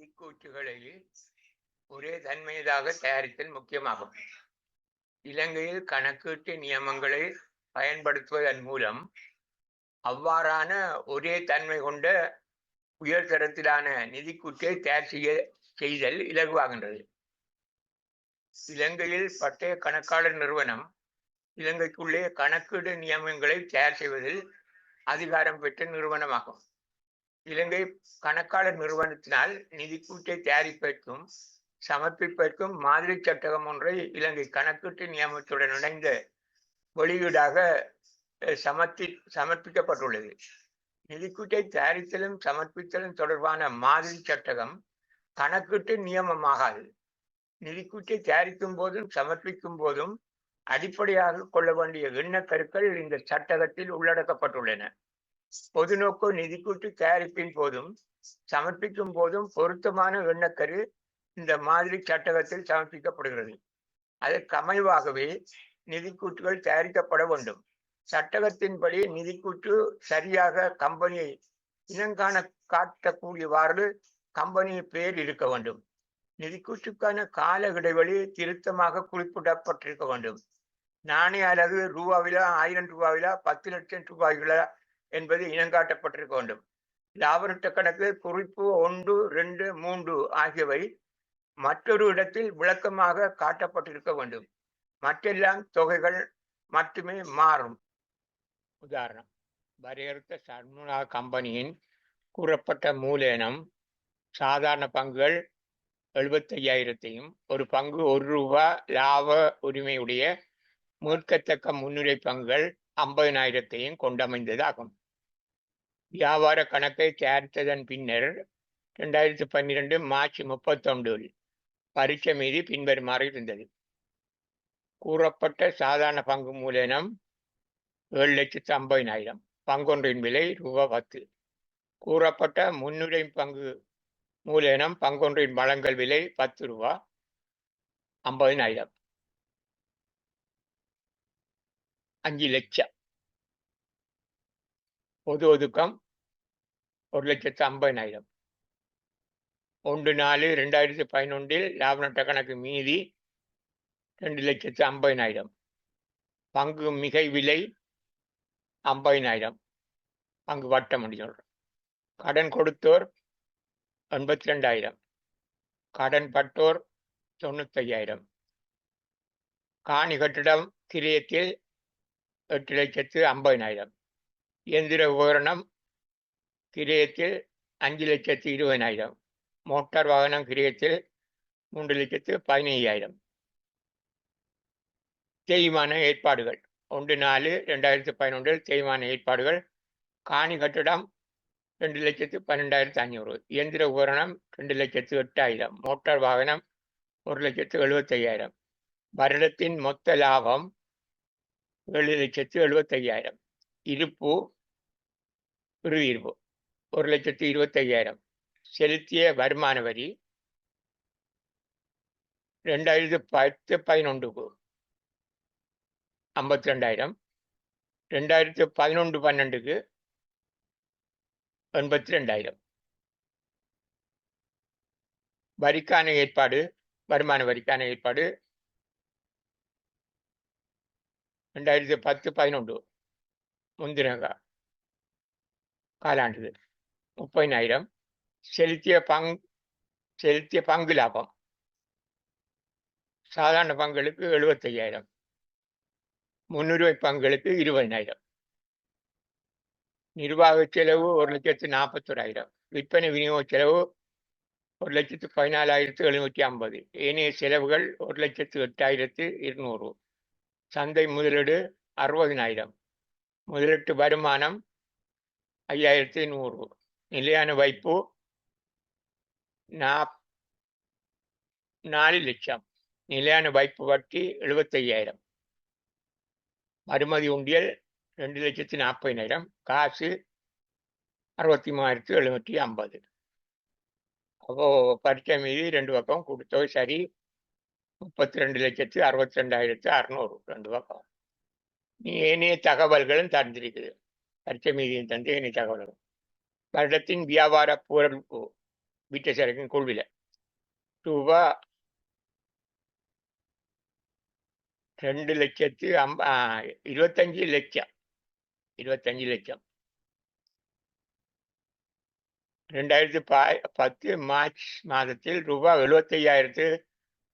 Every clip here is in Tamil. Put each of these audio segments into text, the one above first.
இக்கூற்றுகளை ஒரே தன்மையதாக தயாரித்தல் முக்கியமாகும். இலங்கையில் கணக்கீட்டு நியமங்களை பயன்படுத்துவதன் மூலம் அவ்வாறான ஒரே தன்மை கொண்ட உயர்தரத்திலான நிதிக்கூற்றை தயார் செய்தல் இலகுவாகின்றது. இலங்கையில் பட்டய கணக்காளர் நிறுவனம் இலங்கைக்குள்ளே கணக்கீடு நியமங்களை தயார் செய்வதில் அதிகாரம் பெற்ற நிறுவனமாகும். இலங்கை கணக்காளர் நிறுவனத்தினால் நிதிக்கூற்றை தயாரிப்பதற்கும் சமர்ப்பிப்பதற்கும் மாதிரி சட்டகம் ஒன்றை இலங்கை கணக்கீட்டு நியமனத்துடன் இணைந்த வெளியீடாக சமர்ப்பிக்கப்பட்டுள்ளது. நிதிக்கூற்றை தயாரித்தலும் சமர்ப்பித்தலும் தொடர்பான மாதிரி சட்டகம் கணக்கீட்டு நியமமாகாது. நிதிக்கூற்றை தயாரிக்கும் போதும் சமர்ப்பிக்கும் போதும் அடிப்படையாக கொள்ள வேண்டிய எண்ணக்கருக்கள் இந்த சட்டகத்தில் உள்ளடக்கப்பட்டுள்ளன. பொதுநோக்கு நிதிக்கூற்று தயாரிப்பின் போதும் சமர்ப்பிக்கும் போதும் பொருத்தமான எண்ணக்கரு இந்த மாதிரி சட்டகத்தில் சமர்ப்பிக்கப்படுகிறது. அதற்கு அமைவாகவே நிதிக்கூற்றுகள் தயாரிக்கப்பட வேண்டும். சட்டகத்தின்படி நிதிக்கூற்று சரியாக கம்பெனியை இனங்காண காட்டக்கூடியவாறு கம்பெனி பெயர் இருக்க வேண்டும். நிதிக்கூற்றுக்கான கால இடைவெளி திருத்தமாக குறிப்பிடப்பட்டிருக்க வேண்டும். நாணய அலகு ரூபாவிலா 1000 ரூபாவிலா 10 லட்சம் ரூபாய்களா என்பது இனங்காட்டப்பட்டிருக்க வேண்டும். லாபநட்ட கணக்கு குறிப்பு 1, 2, 3 ஆகியவை மற்றொரு இடத்தில் விளக்கமாக காட்டப்பட்டிருக்க வேண்டும். மற்றெல்லாம் தொகைகள் மட்டுமே மாறும். உதாரணம், வரையறுத்த சர்முனா கம்பெனியின் கூறப்பட்ட மூலதனம் சாதாரண பங்குகள் 75,000 ஒரு பங்கு 1 ரூபாய் லாப உரிமையுடைய மீட்கத்தக்க முன்னுரை பங்குகள் 50,000 கொண்டமைந்ததாகும். வியாபார கணக்கை தயாரித்ததன் பின்னர் 2012 மார்ச் 31 பரீட்சை மீது பின்வருமாறு இருந்தது. கூறப்பட்ட சாதாரண பங்கு மூலதனம் 7,50,000, பங்கொன்றின் விலை ரூபாய் 10. கூறப்பட்ட முன்னுரை பங்கு மூலதனம் பங்கொன்றின் வழங்கல் விலை 10 ரூபாய் 50,000. 5 லட்சம். பொது ஒதுக்கம் 1,50,000. 1/4/2011 லாப நட்ட கணக்கு மீதி 2,50,000. பங்கு மிகை விலை 50,000. பங்கு வட்டம் என்று சொல்றோம். கடன் கொடுத்தோர் 82,000. கடன் பட்டோர் 95,000. காணி கட்டிடம் கிரியத்தில் 8,50,000. இயந்திர உபகரணம் கிரியத்தில் 5,20,000. மோட்டார் வாகனம் கிரியத்தில் 3,15,000. தேய்மான ஏற்பாடுகள் 1/4/2011 தேய்மான ஏற்பாடுகள். காணி கட்டிடம் 2,12,500. இயந்திர உபகரணம் 2,08,000. மோட்டார் வாகனம் 1,75,000. வருடத்தின் மொத்த லாபம் 7,75,000. இருப்பு இறுதி இருப்பு 1,25,000. செலுத்திய வருமான வரி 2010-11 52,000. 2011-12 82,000. வரிக்கான ஏற்பாடு வருமான வரிக்கான ஏற்பாடு 2010-11 முந்தின காலாண்டு 30,000. செலுத்திய பங்கு லாபம் சாதாரண பங்குகளுக்கு 75,000. முன்னுரிமை பங்குகளுக்கு 20,000. நிர்வாக செலவு 1,41,000. விற்பனை விநியோக செலவு 1,14,750. ஏனைய செலவுகள் 1,08,200. சந்தை முதலீடு 60,000. முதலீட்டு வருமானம் 5,100. நிலையான வைப்பு 4 லட்சம். நிலையான வைப்பு வட்டி 75,000. மறுமதி உண்டியல் 2,40,000. காசு 63,750. அப்போ பரீட்சை மீது 2 பக்கம் கொடுத்தோம். சரி 32,62,600 2 பக்கம். நீ ஏனைய தகவல்களும் தந்திருக்குது. பரீட்சை மீதியும் தந்து ஏனைய தகவல்கள். வருடத்தின் வியாபார பொறுப்பு விட்ட சரக்கின் கொள்விலை ரூபா 2,25,00,000 25,00,000 2010 மார்ச் மாதத்தில் ரூபா 75,000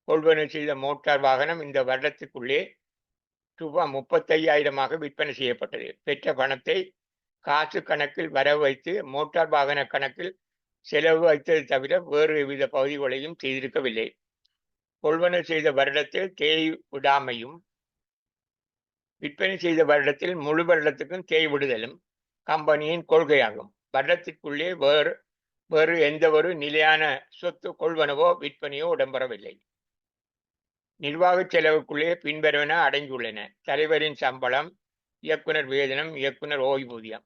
கொள்வனவு செய்த மோட்டார் வாகனம் இந்த வருடத்துக்குள்ளே ரூபா 35,000 விற்பனை செய்யப்பட்டது. பெற்ற பணத்தை காசு கணக்கில் வரவு வைத்து மோட்டார் வாகன கணக்கில் செலவு வைத்தது தவிர வேறு எவ்வித பகுதிகளையும் செய்திருக்கவில்லை. கொள்வனவு செய்த வருடத்தில் தேய் விடாமையும் விற்பனை செய்த வருடத்தில் முழு வருடத்துக்கும் தேய் விடுதலும் கம்பெனியின் கொள்கையாகும். வருடத்திற்குள்ளே வேறு எந்த ஒரு நிலையான சொத்து கொள்வனவோ விற்பனையோ இடம்பெறவில்லை. நிர்வாக செலவுக்குள்ளே பின்வருவன அடங்கியுள்ளன: தலைவரின் சம்பளம், இயக்குனர் வேதனம், இயக்குனர் ஓய்வூதியம்.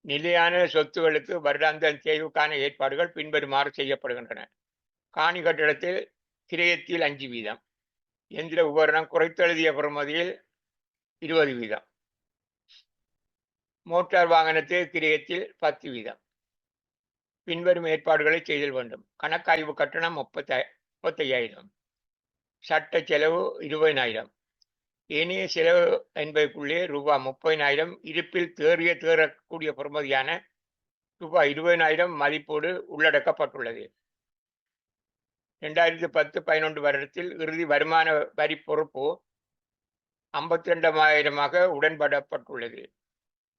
நிலையான சொத்துகளுக்கு வருடாந்த தேய்வுக்கான ஏற்பாடுகள் பின்வருமாறு செய்யப்படுகின்றன: காணி கட்டிடத்தில் கிரயத்தில் 5%, எந்திர உபகரணம் குறைத்தெழுதிய பெறுமதியில் 20%, மோட்டார் வாகனத்தில் கிரயத்தில் 10%. பின்வரும் ஏற்பாடுகளை செய்தல் வேண்டும்: கணக்காய்வு கட்டணம் 35,000, சட்ட செலவு 20,000, ஏனைய செலவு என்பதற்குள்ளே ரூபா 30,000 இருப்பில் தேறக்கூடிய பெறுமதியான ரூபாய் 20,000 மதிப்போடு உள்ளடக்கப்பட்டுள்ளது. 2010-11 வருடத்தில் இறுதி வருமான வரி பொறுப்பு 52,000 உடன்படப்பட்டுள்ளது.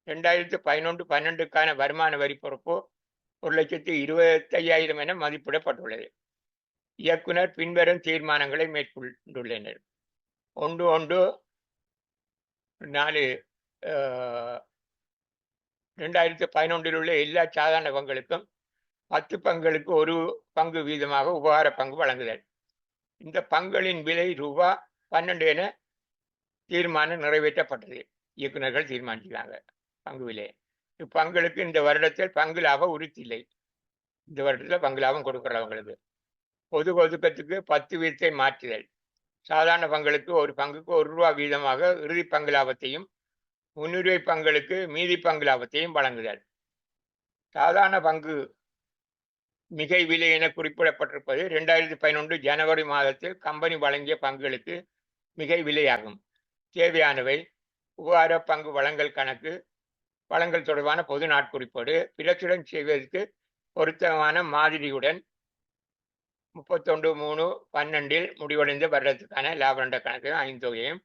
2011-12க்கான வருமான வரி பொறுப்பு 1,25,000 என மதிப்பிடப்பட்டுள்ளது. இயக்குனர் பின்வரும் தீர்மானங்களை மேற்கொண்டுள்ளனர்: 1/4/2011 உள்ள எல்லா சாதாரண பங்குகளுக்கும் 10 பங்குகளுக்கு 1 பங்கு வீதமாக உபகார பங்கு வழங்குதல். இந்த பங்குகளின் விலை ரூபா 12 என தீர்மானம் நிறைவேற்றப்பட்டது. இயக்குநர்கள் தீர்மானிக்கிறாங்க பங்கு விலை. இப்பங்குகளுக்கு இந்த வருடத்தில் பங்கு லாபம் உறுதியில்லை. இந்த வருடத்தில் பங்கு லாபம் கொடுக்கிறவங்களுக்கு பொது ஒதுக்கத்துக்கு 10 வீதத்தை மாற்றுதல். சாதாரண பங்குகளுக்கு ஒரு பங்குக்கு ₹1 வீதமாக இறுதி பங்கு லாபத்தையும் முன்னுரிமை பங்குகளுக்கு மீதி பங்கு லாபத்தையும் வழங்குதல். சாதாரண பங்கு மிகை விலை என குறிப்பிடப்பட்டிருப்பது 2011 ஜனவரி மாதத்தில் கம்பெனி வழங்கிய பங்குகளுக்கு மிகை விலையாகும். தேவையானவை: உபகார பங்கு வழங்கல் கணக்கு, வழங்கல் தொடர்பான பொது நாட்குறிப்போடு, பிரச்சுடன் செய்வதற்கு பொருத்தமான மாதிரியுடன் 31/3/12 முடிவடைந்த வருடத்துக்கான லாப நட்ட கணக்கையும் 5 தொகையையும்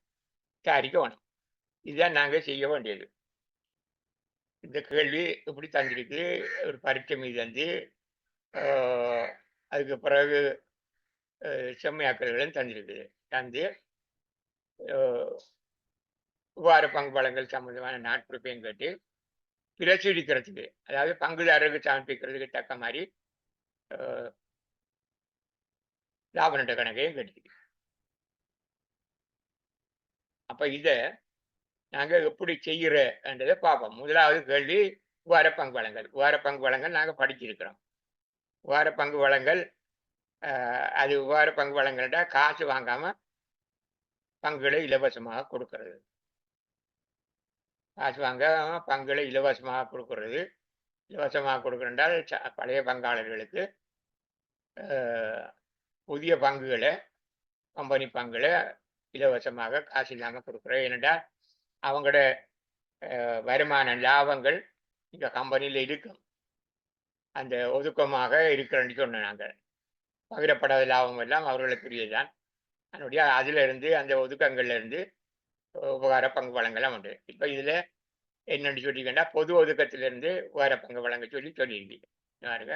தயாரிக்க வேணும். இதுதான் நாங்கள் செய்ய வேண்டியது. இந்த கேள்வி இப்படி தந்திருக்கு. ஒரு பரீட்சை மீது அதுக்கு பிறகு செம்மையாக்கல்களும் தந்திருக்குது. தந்து உபகார பங்கு வழங்கல் சம்பந்தமான நாட்குறிப்பையும் கேட்டு பிரசுரிக்கிறதுக்கு, அதாவது பங்குதாரருக்கு சமர்ப்பிக்கிறதுக்கு தக்க மாதிரி லாப நட்ட கணக்கையும் கேட்டு. அப்ப இதை நாங்கள் எப்படி செய்கிறன்றதை பார்ப்போம். முதலாவது கேள்வி உபகார பங்கு வழங்கல். உபகார பங்கு வழங்கல் நாங்கள் படிச்சிருக்கிறோம். உபகார பங்கு வழங்கல் அது உபகார பங்கு வழங்கல்டா காசு வாங்காம பங்குகளை இலவசமாக கொடுக்கிறது. காசு வாங்காம பங்குகளை இலவசமாக கொடுக்கிறது. இலவசமாக கொடுக்கிறதால் பழைய பங்காளர்களுக்கு புதிய பங்குகளை, கம்பெனி பங்குகளை இலவசமாக காசு இல்லாமல் கொடுக்குறோம். ஏனென்றால் அவங்களோட வருமான லாபங்கள் இந்த கம்பெனியில் இருக்கும். அந்த ஒதுக்கமாக இருக்கிறன்னு சொன்ன நாங்கள் பகிரப்படாத லாபம் எல்லாம் அவர்களுக்குரியதான். அதனுடைய அதிலிருந்து அந்த ஒதுக்கங்கள்லேருந்து உபகார பங்கு வழங்கலாம் உண்டு. இப்போ இதில் என்னென்னு சொல்லிக்கிட்டா பொது ஒதுக்கத்திலிருந்து உபகார பங்கு வழங்க சொல்லியிருக்கீங்க பாருங்க.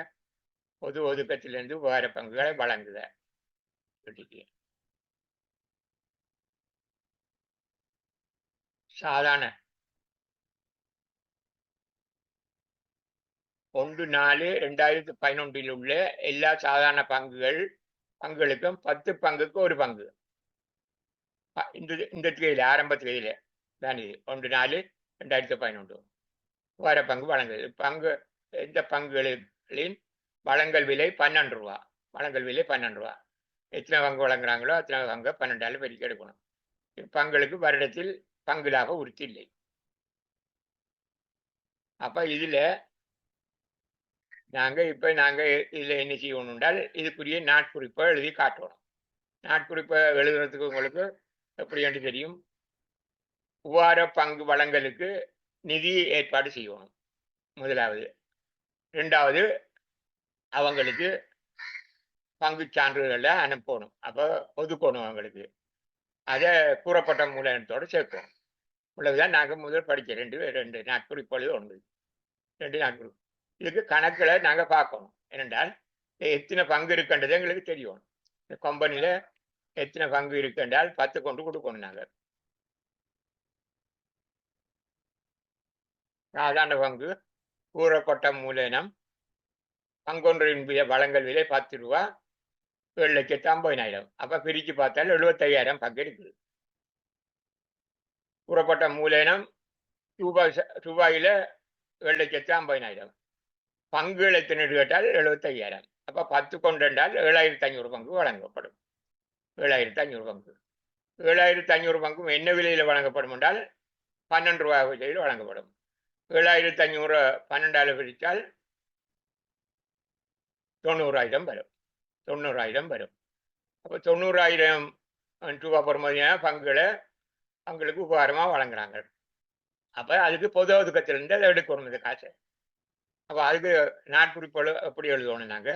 பொது ஒதுக்கத்திலிருந்து உபகார பங்குகளை வழங்குத சொல்லியிருக்கீங்க. சாதாரண 1/4/2011 உள்ள எல்லா சாதாரண பங்குகளுக்கும் 10 பங்குக்கு 1 பங்கு. இந்த தேதியில் ஆரம்ப தேதியில தான் இது 1/4/2011 உபகார பங்கு வழங்குது. இந்த பங்குகளின் வழங்கல் விலை ₹12. வழங்கல் விலை ₹12. எத்தனை பங்கு வழங்குறாங்களோ அத்தனை பங்கு 12ஆல் பெருக்கி எடுக்கணும். பங்குகளுக்கு வருடத்தில் பங்கு லாப உறுதி இல்லை. அப்ப இதுல நாங்க இதுல என்ன செய்யணும் என்றால் இதுக்குரிய நாட்குறிப்பை எழுதி காட்டணும். நாட்குறிப்பை எழுதுறதுக்கு உங்களுக்கு எப்படி என்று தெரியும். உவார பங்கு வழங்கலுக்கு நிதி ஏற்பாடு செய்யணும் முதலாவது. 2வது அவங்களுக்கு பங்கு சான்றிதழை அனுப்பணும். அப்போ ஒதுக்கணும் அவங்களுக்கு. அதை கூறப்பட்ட மூலதனத்தோட சேர்க்கணும். இவ்வளவுதான் நாங்க முதல் படிச்ச 2 நாட்குறிப்புகள் உண்டு. 2 நாட்குறிப்பு. இதுக்கு கணக்குல நாங்க பார்க்கணும். ஏனென்றால் எத்தனை பங்கு இருக்குன்றது எங்களுக்கு தெரியும். இந்த கம்பெனியில எத்தனை பங்கு இருக்குன்றால் 10 கொண்டு கொடுக்கணும் நாங்க. சாதாரண பங்கு, கூறப்பட்ட மூலதனம், பங்கொன்றின் வழங்கல் விலை 10 ரூபா, 7,50,000. அப்ப பிரிச்சு பார்த்தால் 75,000 பங்கு இருக்குது. கூறப்பட்ட மூலதனம் ரூபாயில 7,50,000. பங்குகள் எத்தனை கேட்டால் 75,000. அப்ப 10 கொண்டு என்றால் 7,500 பங்கு வழங்கப்படும். 7,500 பங்கு. 7,500 பங்கும் என்ன விலையில வழங்கப்படும் என்றால் 12 ரூபாய் விலையில் வழங்கப்படும். 7,500 12ஆல் பிரித்தால் 90,000 வரும். 90,000 வரும். அப்போ 90,000 ரூபாய் பெறுமதியான பங்குகளை அவங்களுக்கு உபகாரமா வழங்குறாங்க. அப்ப அதுக்கு பொது ஒதுக்கத்திலிருந்து அதை எடுக்கணும் இந்த காசை. அப்ப அதுக்கு நாட்குறிப்புகள் எப்படி எழுதணும் நாங்க?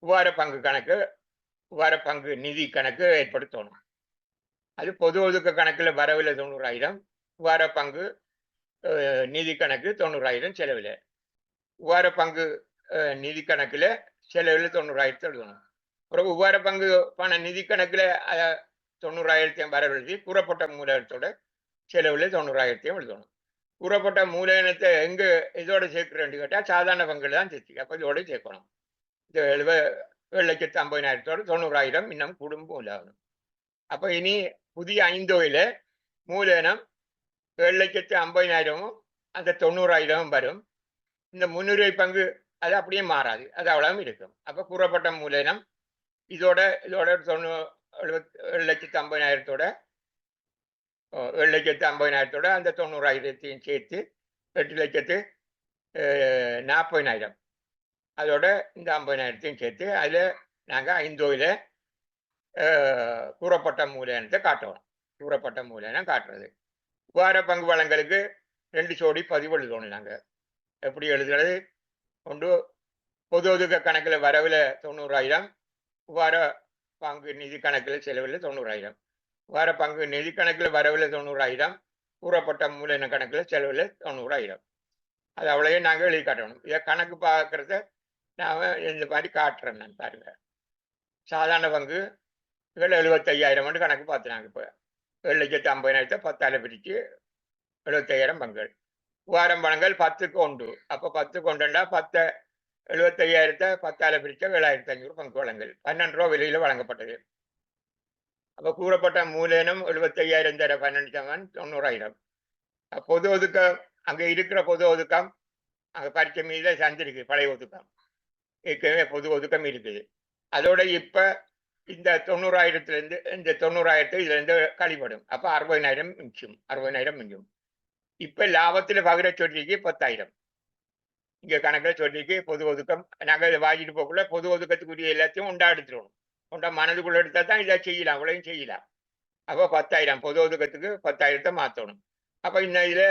உபகார பங்கு கணக்கு, உபகார பங்கு நிதி கணக்கு ஏற்படுத்தணும். அது பொது ஒதுக்க கணக்குல வரவுல 90,000, உபகார பங்கு நிதி கணக்கு 90,000 செலவில். உபகார பங்கு நிதி கணக்குல செலவில் 90,000 எழுதணும். அப்புறம் உபகார பங்கு பண நிதி கணக்குல 90,000 வரவு எழுதி கூறப்பட்ட மூலதனத்தோட செலவில் 90,000 எழுதணும். கூறப்பட்ட மூலதனத்தை எங்க இதோட சேர்க்கிறேன்னு கேட்டால் சாதாரண பங்குல தான் சேர்த்து. அப்ப இதோட சேர்க்கணும். இந்த 7,50,000 90,000 இன்னும் குடும்பம் இல்லாகணும். அப்ப இனி புதிய 5 தொகையில மூலதனம் 7,50,000 அந்த 90,000 வரும். இந்த முன்னுரிமை பங்கு அது அப்படியே மாறாது. அது அவ்வளவு இருக்கும். அப்ப கூறப்பட்ட மூலதனம் இதோட 7,50,000 7,50,000 அந்த 90,000 சேர்த்து 8,40,000 அதோட இந்த 50,000 சேர்த்து அதுல நாங்க 5 தொகையில கூறப்பட்ட மூலதனத்தை காட்டுவோம். கூறப்பட்ட மூலதனம் காட்டுறது. உபகார பங்கு வழங்கலுக்கு 2 ஜோடி பதிவு எழுதணும் நாங்க. எப்படி எழுதுறது? ஒன்று பொது ஒதுக்க கணக்குல வரவுல 90,000, உபகார பங்கு நிதி கணக்குல செலவில் 90,000. உபகார பங்கு நிதி கணக்குல வரவுல 90,000, கூறப்பட்ட மூலதன கணக்குல செலவில் 90,000. அது அவ்வளவே நாங்க எழுதி காட்டணும். இதை கணக்கு பார்க்கறத நான் இந்த மாதிரி காட்டுறேன் நான் பாருங்க. சாதாரண பங்கு 75,000 கணக்கு பார்த்துனாங்க. இப்போ 7,50,000 10ஆல பிரிச்சு 75,000 பங்குகள். உபகாரம் வழங்கல் 10க்கு 1. அப்ப 10க்கு 1 75,000 10ஆல பிரிச்சா 7,500 பங்கு வழங்கல் 12 ரூபா விலையில வழங்கப்பட்டது. அப்ப கூறப்பட்ட மூலதனம் 75,000 தர 12 90,000. பொது ஒதுக்கம் அங்க இருக்கிற பொது ஒதுக்கம் அங்க பரிச்சை மீத சந்திருக்கு பழைய ஒதுக்கம். ஏற்கனவே பொது ஒதுக்கம் இருக்குது. அதோட இப்ப இந்த 90,000 இந்த 90,000 இதுல இருந்து கழிப்படும். அப்ப 60,000 மிஞ்சும். 60,000 மிஞ்சும். இப்ப லாபத்துல பகிர சொல்லிக்கு 10,000. இங்க கணக்குல சொல்லிக்கு பொது ஒதுக்கம் நாங்க இதை வாங்கிட்டு போகக்குள்ள பொது ஒதுக்கத்துக்குரிய எல்லாத்தையும் உண்டா எடுத்துடணும். உண்டா மனதுக்குள்ள எடுத்தா தான் இதை செய்யலாம். அவ்வளவையும் செய்யலாம். அப்ப 10,000 பொது ஒதுக்கத்துக்கு 10,000 மாத்தணும். அப்ப இன்னும் இதுல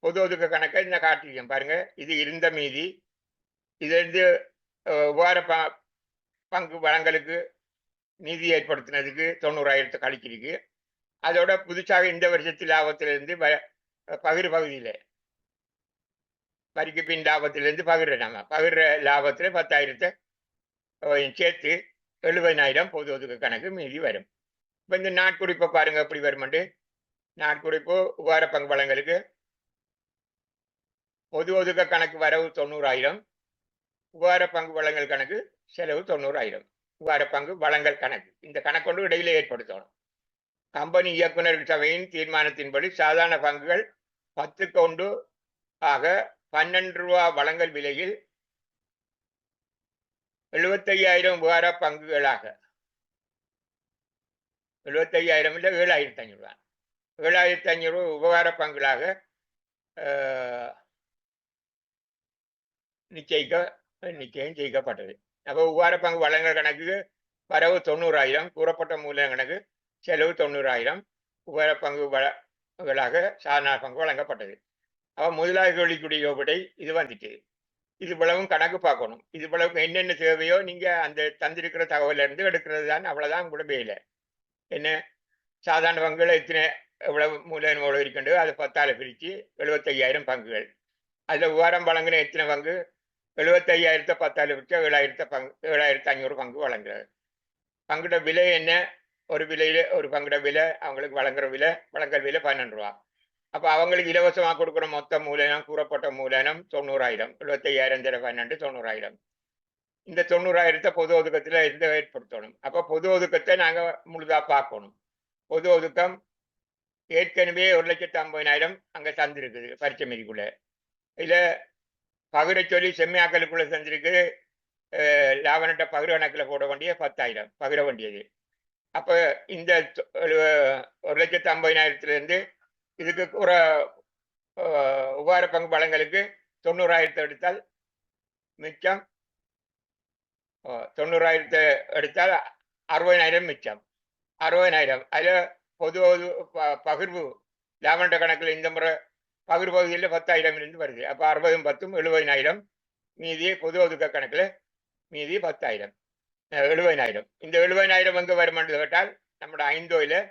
பொது ஒதுக்க கணக்கை இந்த காட்டிருக்கேன் பாருங்க. இது இருந்த மீதி இதுல இருந்து உபகார பங்கு வழங்கலுக்கு நிதி ஏற்படுத்தினதுக்கு 90,000 கழிச்சிருக்கு. அதோட புதுசாக இந்த வருஷத்து லாபத்திலிருந்து பகிர் பகுதியில வரிக்கு பின் லாபத்திலிருந்து பகிர்ற நம்ம பகிர்ற லாபத்துல 10,000 சேர்த்து 70,000 பொது ஒதுக்க கணக்கு மீதி வரும். இப்ப இந்த நாட்குறிப்பை பாருங்க எப்படி வருமெண்டு. நாட்குறிப்பு உபகார பங்கு வழங்கலுக்கு பொது ஒதுக்க கணக்கு வரவு 90,000, உபகார பங்கு வழங்கல் கணக்கு செலவு 90,000. உபகார பங்கு வழங்கல் கணக்கு இந்த கணக்கொண்டு இடையில ஏற்படுத்தணும். கம்பெனி இயக்குநர்கள் சபையின் தீர்மானத்தின்படி சாதாரண பங்குகள் 10க்கு 1 ஆக 12 ரூபா வழங்கல் விலையில் 75,000 உபகார பங்குகளாக 75,000 இல்லை 7,500 தான். 7,500 உபகார பங்குகளாக நிச்சயம் செய்யப்பட்டது. அப்போ உபார பங்கு வழங்குற கணக்குக்கு வரவு 90,000, கூறப்பட்ட மூலதன கணக்கு செலவு 90,000 உபார பங்குகளாக சாதாரண பங்கு வழங்கப்பட்டது. அப்ப முதலாளிகளுடைய விடை இது வந்துட்டு. இது இவ்வளவும் கணக்கு பார்க்கணும். இது இவ்வளவு என்னென்ன தேவையோ நீங்க அந்த தந்திருக்கிற தகவல்ல இருந்து எடுக்கிறது தான். அவ்வளவுதான் உங்களோட வேலை. என்ன சாதாரண பங்குகள் எத்தனை எவ்வளவு மூலதனம் எவ்வளவு இருக்கின்றோ அதை 10ஆல பிரிச்சு 75,000 பங்குகள். அதுல உபாரம் வழங்கின எத்தனை பங்கு 75,000 10ஆல பிரிச்சா 7,500 பங்கு வழங்குறது. பங்குட விலை என்ன? ஒரு பங்குட விலை அவங்களுக்கு வழங்குற விலை வழங்கல் விலை 12 ரூபா. அப்ப அவங்களுக்கு இலவசமா கொடுக்குற மொத்த மூலதனம் கூறப்பட்ட மூலதனம் 90,000. 75,000 12 90,000. இந்த 90,000 பொது ஒதுக்கத்துல இருந்து ஏற்படுத்தணும். அப்ப பொது ஒதுக்கத்தை நாங்க முழுதா பார்க்கணும். பொது ஒதுக்கம் ஏற்கனவே 1,50,000 அங்க தந்திருக்குது பரிச்சை மீதிக்குள்ள. இதுல பகிர சொல்லி செம்மையாக்கலுக்குள்ள தந்திருக்கு. லாபநட்ட பகிர கணக்குல போட வேண்டிய 10,000 பகிர வேண்டியது. அப்ப இந்த 1,50,000 இருந்து இதுக்கு ஒரு உபார பங்கு வழங்கலுக்கு 90,000 எடுத்தால் மிச்சம் 90,000 எடுத்தால் 60,000 மிச்சம். 60,000 அதுல பொது பகிர்வு லாபநட்ட கணக்குல இந்த முறை பகிர் பகுதியில் 10,000 இருந்து வருது. அப்ப 60 10 70,000 மீதி பொது ஒதுக்க கணக்குல மீதி 10,000 70,000. இந்த 70,000 எங்க வரும் என்று கேட்டால் நம்முடைய 5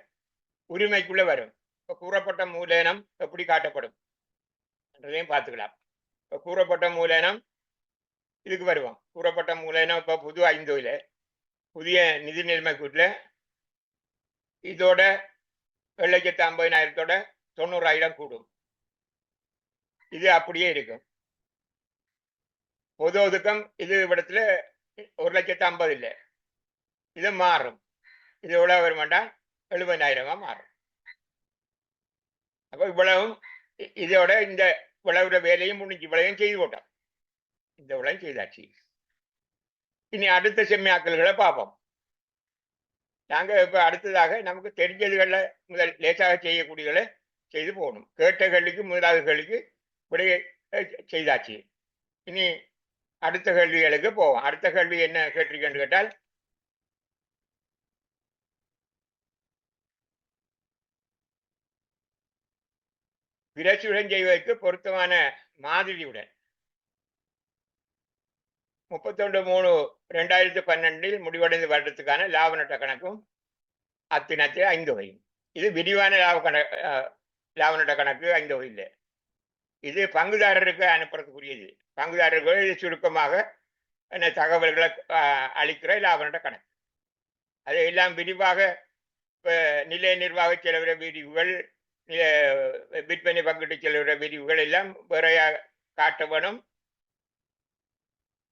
உரிமைக்குள்ள வரும். இப்ப கூறப்பட்ட மூலதனம் எப்படி காட்டப்படும் என்றதையும் பார்த்துக்கலாம். இப்ப கூறப்பட்ட மூலதனம் இதுக்கு வருவோம். கூறப்பட்ட மூலதனம் இப்ப புது 5 புதிய நிதி நிலைமை கூட்டுல இதோட 7,50,000 90,000 கூடும். இது அப்படியே இருக்கும். பொது ஒதுக்கம் இது இடத்துல 1,50,000 இல்லை. இது மாறும். இது எவ்வளவு வரும் வேண்டாம் 70,000 மாறும். அப்ப இவ்வளவும் இதோட இந்த இவ்வளவு வேலையும் முடிஞ்சு இவ்வளவையும் செய்து போட்டோம். இந்த இவ்வளவு செய்தாச்சு. இனி அடுத்த செம்மையாக்கல்களை பார்ப்போம். நாங்க இப்ப அடுத்ததாக நமக்கு தெரிஞ்சதுகள்ல முதல் லேசாக செய்யக்கூடியதை செய்து போகணும். கேட்ட கேள்விக்கு முதலாவது கேள்விக்கு விடையை செய்தாச்சு. இனி அடுத்த கேள்விகளுக்கு போவோம். அடுத்த கேள்வி என்ன கேட்டிருக்கேன்னு கேட்டால் பிரச்சுடன் செய்வதற்கு பொருத்தமான மாதிரியுடன் 31/3/2012 முடிவடைந்த வருடத்துக்கான லாப நட்ட கணக்கும் அத்தினத்தில் 5 வகையும். இது விரிவான லாப நட்ட கணக்கு 5 வகை இல்லை. இது பங்குதாரருக்கு அனுப்புறதுக்குரியது. பங்குதாரர்கள் இது சுருக்கமாக தகவல்களை அளிக்கிற லாப நட்ட கணக்கு. அதை எல்லாம் விரிவாக நிலைய நிர்வாக செலவிட விரிவுகள் விற்பனை பங்கிட்டு செலவிட விரிவுகள் எல்லாம் வேறையாக காட்ட வேணும்.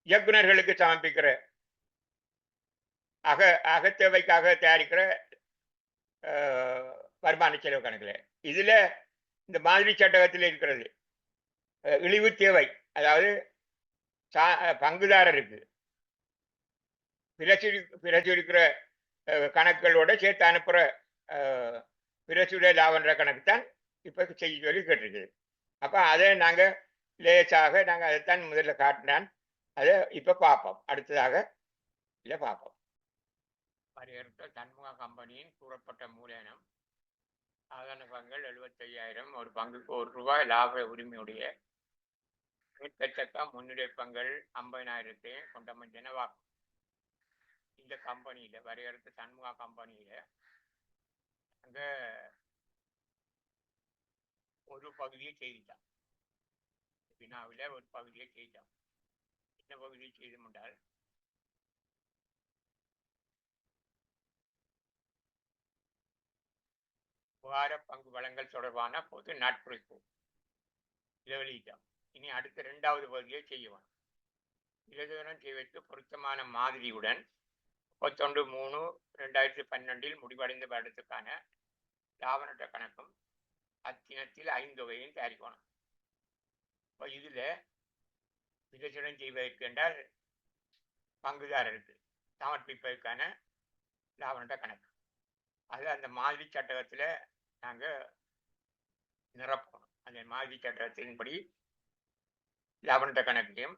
இயக்குநர்களுக்கு சமர்ப்பிக்கிற அகத்தேவைக்காக தயாரிக்கிற வருமான செலவு கணக்குல இதுல இந்த மாதிரி சட்டகத்தில் இருக்கிறது இழிவு தேவை. அதாவது பங்குதாரருக்கு பிரச்சுரிக்கிற கணக்குகளோட சேர்த்து அனுப்புற பிரச்சுர லாபன்ற கணக்கு தான் இப்ப செய்ய சொல்லி கேட்டிருக்குது. அப்ப அதை நாங்க லேசாக நாங்க அதைத்தான் முதல்ல காட்டினான். அதை இப்ப பார்ப்போம். அடுத்ததாக இல்ல பார்ப்போம். வரையறுத்த தன்முக கம்பெனியின் கூறப்பட்ட மூலதனம் சாதாரண பங்குகள் 75,000 ஒரு பங்குக்கு ₹1 லாப உரிமையுடைய மீட்கத்தக்க முன்னுரை பங்குகள் 50,000 கொண்ட ஜனவாக்கம். இந்த கம்பெனியில வரையறுத்த தன்முக கம்பெனியில அங்க ஒரு பகுதியை செய்தான். வினாவில ஒரு பகுதியை செய்தான். என்ன பகுதியை செய்து கொண்டால் வார பங்கு வழங்கல் தொடர்பான பொது நாட்குறிப்பு இதை வெளியிட்டான். இனி அடுத்த 2வது பகுதியை செய்யணும். இலதுவனம் செய்வதற்கு பொருத்தமான மாதிரியுடன் 31/3/2012 முடிவடைந்த வருடத்துக்கான லாப நட்ட கணக்கும் அத்தினத்தில் 5 வகையும் தயாரிக்கணும். இப்போ இதுல விலசுடன் செய்வதற்கு என்றால் பங்குதாரருக்கு சமர்ப்பிப்பதற்கான லாப நட்ட கணக்கு அது அந்த மாதிரி சட்டகத்துல நாங்க நிரப்பணும். அந்த மாதிரி சட்டகத்தின்படி லாப நட்ட கணக்கையும்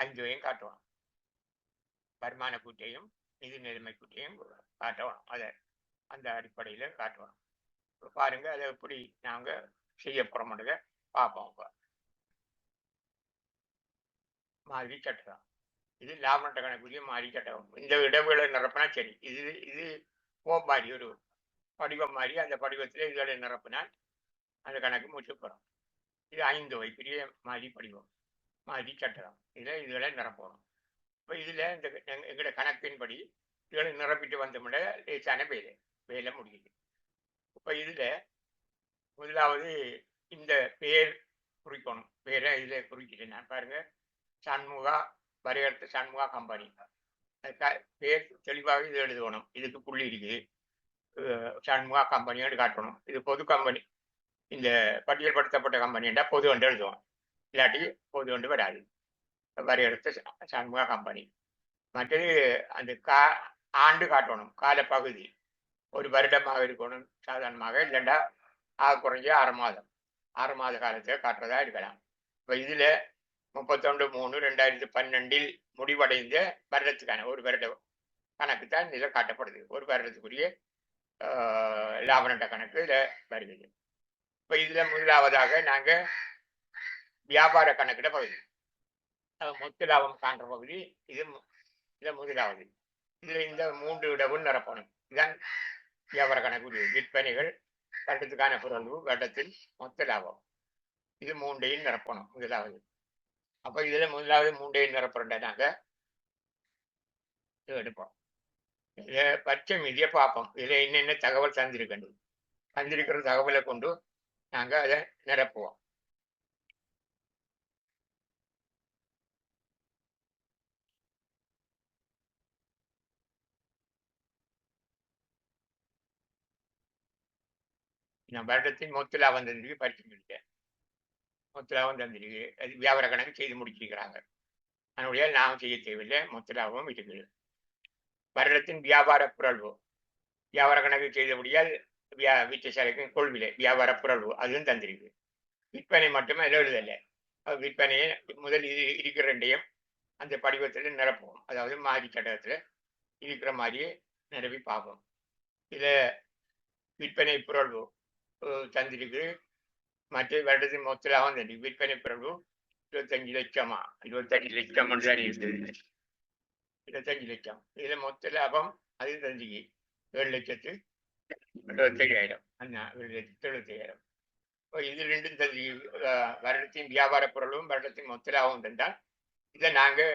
5 காட்டணும். வருமான கூட்டையும் நிதி நிலைமை கூட்டையும் காட்டணும். அதை அந்த அடிப்படையில் காட்டணும். பாருங்க அதை எப்படி நாங்க செய்ய போறோம்ன்றத பார்ப்போம். மாதிரி சட்டம் இது லாபநட்ட கணக்குரிய மாதிரி சட்டம். இந்த இடங்களை நிரப்பினா சரி. இது இது மாதிரி ஒரு படிவம் மாதிரி, அந்த படிவத்தில் இதுகளை நிரப்பினால் அந்த கணக்கு முடிச்சு போகிறோம். இது 5 வகைக்குரிய மாதிரி படிவம், மாதிரி சட்டம். இதில் இதுகளை நிரப்பணும். இப்போ இதில் இந்த எங்களோட கணக்கின்படி இதுகளை நிரப்பிட்டு வந்தோம்னா லேசான வேலை முடியுது. இப்போ இதில் முதலாவது இந்த பேர் குறிக்கணும். பேரை இதில் குறிக்கிட்டேன் நான். பாருங்க, சண்முகா வரையறுத்த சண்முகா கம்பெனி. பேர் தெளிவாக இது எழுதணும். இதுக்கு புள்ளி இருக்குது. சண்முகா கம்பெனியோடு காட்டணும். இது பொது கம்பெனி. இந்த பட்டியல்படுத்தப்பட்ட கம்பெனின்னா பொது ஒன்று எழுதுவோம், இல்லாட்டி பொது ஒன்று வராது. வரையறுத்த சண்முகா கம்பெனி. மற்றது அந்த ஆண்டு காட்டணும், காலப்பகுதி. ஒரு வருடமாக இருக்கணும் சாதாரணமாக, இல்லைண்டா குறைஞ்ச 6 மாதம் 6 மாத காலத்தை காட்டுறதா இருக்கலாம். இப்போ இதில் 31/3/2012 முடிவடைந்த வருடத்துக்கான ஒரு வருட கணக்கு தான் இதில் காட்டப்படுது. ஒரு வருடத்துக்குரிய லாபநட்ட கணக்கு இதில் வருகிறது. இப்போ இதில் முதலாவதாக நாங்கள் வியாபார கணக்கிட பகுதி, மொத்த லாபம் காண்ற பகுதி இது. இதில் முதலாவது இதில் இந்த 3 இடமும் நிரப்பணும். இதுதான் வியாபார கணக்கு. விற்பனைகள், வருடத்துக்கான பொருள், வருடத்தில் மொத்த லாபம், இது 3ஐயும் நிரப்பணும் முதலாவது. அப்போ இதில் முதலாவது 3ஐயும் நிரப்புறோம்டா நாங்கள் எடுப்போம். இதில் பச்சை மீதியை பார்ப்போம். இதில் என்னென்ன தகவல் தந்திருக்கிற தகவலை கொண்டு நாங்கள் அதை நிரப்புவோம். நான் வருடத்தின் மொத்த லாபம் தந்திருக்கு, பரிசு முடித்தேன். மொத்த லாபம் தந்திருக்கு, அது வியாபார கணக்கு செய்து முடிச்சிருக்கிறாங்க. அதனுடைய லாபம் செய்ய தேவையில்லை, மொத்த லாபமும் இருக்குது. வருடத்தின் வியாபார புரள்வு, வியாபார கணக்கு செய்தபடியால் விற்ற சரக்கு கொள்விலை வியாபார புரள்வு அதுவும் தந்திருக்கு. விற்பனை மட்டுமே எழுதலை. விற்பனையை முதல் இது இருக்கிற 2ஐயும் அந்த படிவத்தில் நிரப்புவோம். அதாவது மாதிரி சட்டத்தில் இருக்கிற மாதிரியே நிரப்பி பார்ப்போம். இதில் விற்பனை புரள்வு தந்திருக்கு. மற்ற வருடத்தின் மொத்த லாபம் தந்திருக்கு. விற்பனை புரள்வு 25 லட்சமா, 25 லட்சம் தான் இருந்தது. 25 லட்சம். இதில் மொத்த லாபம் அது தந்திருக்கு 7,75,000. 7,75,000. இது 2 தந்தி வருடத்தின் வியாபார பொருளும் வருடத்தின் மொத்த லாபம் தந்தால் இதை நாங்கள்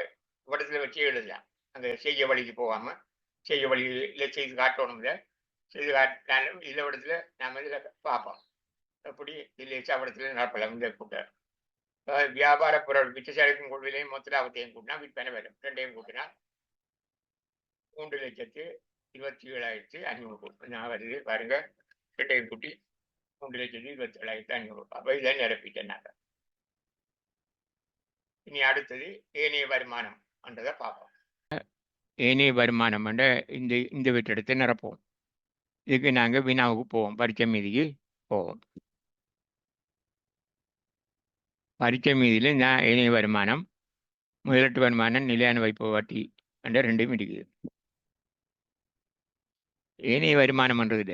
இடத்துல வச்சு எழுதலாம். அந்த செய்ய வழிக்கு போகாமல் செய்ய வழியில் செய்து காட்டணும். செய்து காட்டினாலும் இதில் இடத்துல நாம் இதில் பார்ப்போம். எப்படி இதில் சாப்பிடத்தில் நடப்பலாம். இந்த கூட்டம் வியாபார பொருள் விற்ற சரக்கும் கொள்விலையும் மொத்த லாபத்தையும் கூட்டினா விற்பனை வரும். 2ஐயும் கூட்டினா 3,27,500 நான் வருது. பாருங்க, 2ஐயும் கூட்டி 3,27,500. அப்போ இதை நிரப்பிட்டேன் நாங்கள். இனி அடுத்தது ஏனைய வருமானம் என்றதை பார்ப்போம். ஏனைய வருமானம் என்ற இந்த வெற்றிடத்தை நிரப்போம். இதுக்கு நாங்கள் வினாவுக்கு போவோம், பரீட்சை மீதிக்கு போவோம். பரீட்சை மீதியில் நான் ஏனைய வருமானம், முதலீட்டு வருமானம், நிலையான வைப்பு வட்டி என்ற 2ம் இருக்குது. ஏனைய வருமானம்ன்றதுல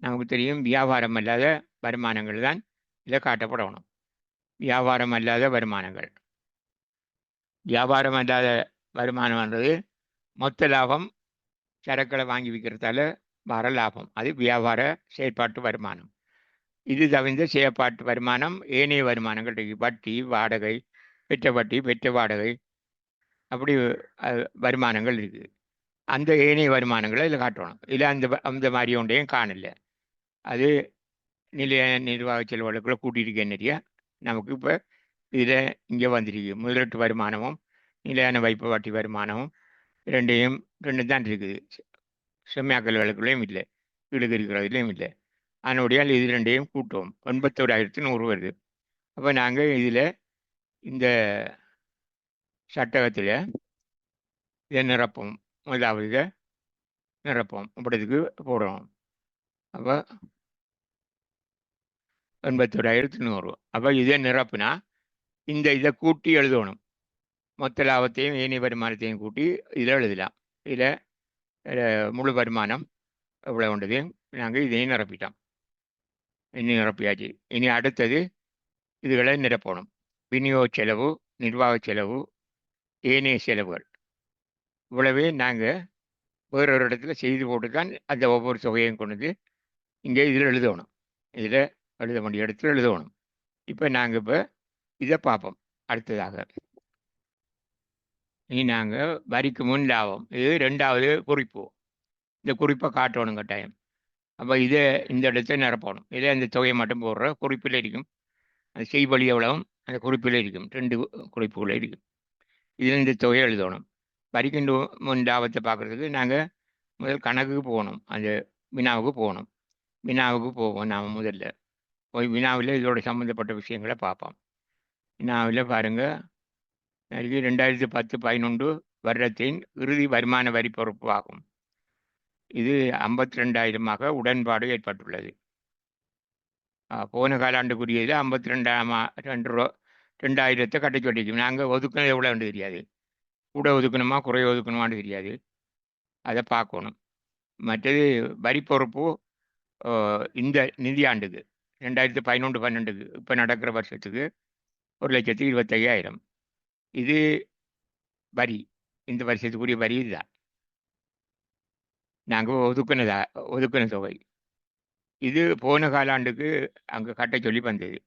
நமக்கு தெரியும், வியாபாரம் அல்லாத வருமானங்கள் தான் இதில் காட்டப்படணும். வியாபாரம் அல்லாத வருமானங்கள். வியாபாரம் அல்லாத வருமானம்ன்றது மொத்த லாபம், சரக்களை வாங்கி விற்கிறதால வர லாபம், அது வியாபார செயற்பாட்டு வருமானம். இது தவிர்ந்த செயற்பாட்டு வருமானம் ஏனைய வருமானங்கள் இருக்குது. வட்டி, வாடகை, பெற்ற வட்டி, பெற்ற வாடகை, அப்படி வருமானங்கள் இருக்குது. அந்த ஏனைய வருமானங்களை இதில் காட்டணும். இதில் அந்த மாதிரி ஒன்றையும் காணலை. அது நிலைய நிர்வாக செலவுகளுக்குள்ள கூட்டியிருக்கேன் நிறைய. நமக்கு இப்போ இதில் இங்கே வந்திருக்கு. முதலீட்டு வருமானமும் நிலையான வைப்பு வட்டி வருமானமும் 2 தான் இருக்குது. செம்மையாக்கல் வழக்குலையும் இல்லை, வீடுக்கு இருக்கிறதுலையும் இல்லை. அதனுடைய இது 2ஐயும் கூட்டுவோம், 91,100 வருது. அப்போ நாங்கள் இதில் இந்த சட்டகத்தில் இதை நிரப்போம். முதலாவது இதை நிரப்போம், இப்படிக்கு போடுறோம். அப்போ 91,100. அப்போ இதை நிரப்புனா இதை கூட்டி எழுதணும். மொத்த லாபத்தையும் ஏனைய வருமானத்தையும் கூட்டி இதில் எழுதலாம். இதில் முழு வருமானம் எவ்வளோ கொண்டதையும் நாங்கள் இதையும் நிரப்பிட்டோம். இனி நிரப்பியாச்சு. இனி அடுத்தது இதுகளை நிரப்பணும். விநியோக செலவு, நிர்வாக செலவு, ஏனைய செலவுகள் இவ்வளவே நாங்கள் வேறொரு இடத்துல செய்து போட்டு தான் அந்த ஒவ்வொரு தொகையையும் கொண்டு வந்து இங்கே இதில் எழுதணும். இதில் எழுத வேண்டிய இடத்துல எழுதணும். இப்போ நாங்கள் இப்போ இதை பார்ப்போம். அடுத்ததாக இனி நாங்கள் வரிக்கு முன் லாபம், இது 2வது குறிப்பு. இந்த குறிப்பை காட்டணும் கட்டாயம். அப்போ இதை இந்த இடத்த நிரப்பணும். இதில் அந்த தொகையை மட்டும் போடுற குறிப்பில் இருக்கும். அந்த செய்வழி எவ்வளவும் அந்த குறிப்பில் இருக்கும். 2 குறிப்புகள் இருக்கும். இதில் இந்த தொகையை எழுதணும். வரிக்கு முன் லாபத்தை பார்க்குறதுக்கு நாங்கள் முதல் கணக்குக்கு போகணும். அந்த வினாவுக்கு போகணும். வினாவுக்கு போவோம் நாம் முதல்ல. போய் வினாவில் இதோட சம்மந்தப்பட்ட விஷயங்களை பார்ப்போம். வினாவில் பாருங்கள், 2010-11 வருடத்தின் இறுதி வருமான வரி பொறுப்பு ஆகும். இது 52,000 உடன்பாடு ஏற்பட்டுள்ளது. போன காலாண்டுக்குரியது 52,000 கட்ட சொல்லிக்கும். நாங்கள் ஒதுக்குனது எவ்வளோன்னு தெரியாது. கூட ஒதுக்கணுமா குறைய ஒதுக்கணுமான்னு தெரியாது. அதை பார்க்கணும். மற்றது வரி பொறுப்பு இந்த நிதியாண்டுக்கு 2011-12 இப்போ நடக்கிற வருஷத்துக்கு 1,25,000. இது வரி, இந்த வருஷத்துக்குரிய வரி இதுதான். நாங்கள் ஒதுக்கின தொகை. இது போன காலாண்டுக்கு அங்கே கட்ட சொல்லி வந்தது.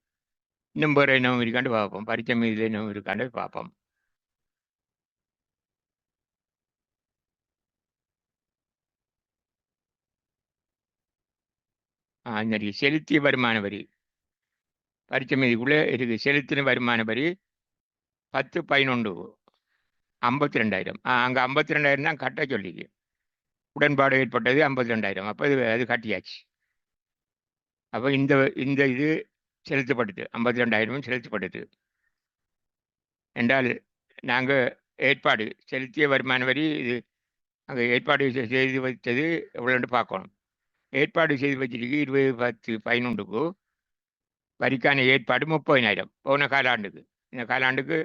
இன்னும் வேறு என்னவும் இருக்காண்டு பார்ப்போம். பரிச்சை மீதில் என்னவும் இருக்காண்டு பார்ப்போம். சரி, செலுத்திய வருமான வரி பரிச்சை மீதிக்குள்ளே இருக்குது. செலுத்தின வருமான வரி 10-11 52,000. அங்கே 52,000 தான் கட்ட சொல்லிக்கு. உடன்பாடு ஏற்பட்டது 52,000. அப்போ அது கட்டியாச்சு. அப்போ இந்த இது செலுத்தப்பட்டது 52,000 செலுத்தப்பட்டது என்றால் நாங்கள் ஏற்பாடு செலுத்திய வருமான வரி இது அங்கே ஏற்பாடு செய்து வைத்தது எவ்வளோன்னு பார்க்கணும். ஏற்பாடு செய்து வச்சிருக்கு 20-10-11 வரிக்கான ஏற்பாடு 30,000 போன காலாண்டுக்கு. இந்த காலாண்டுக்கு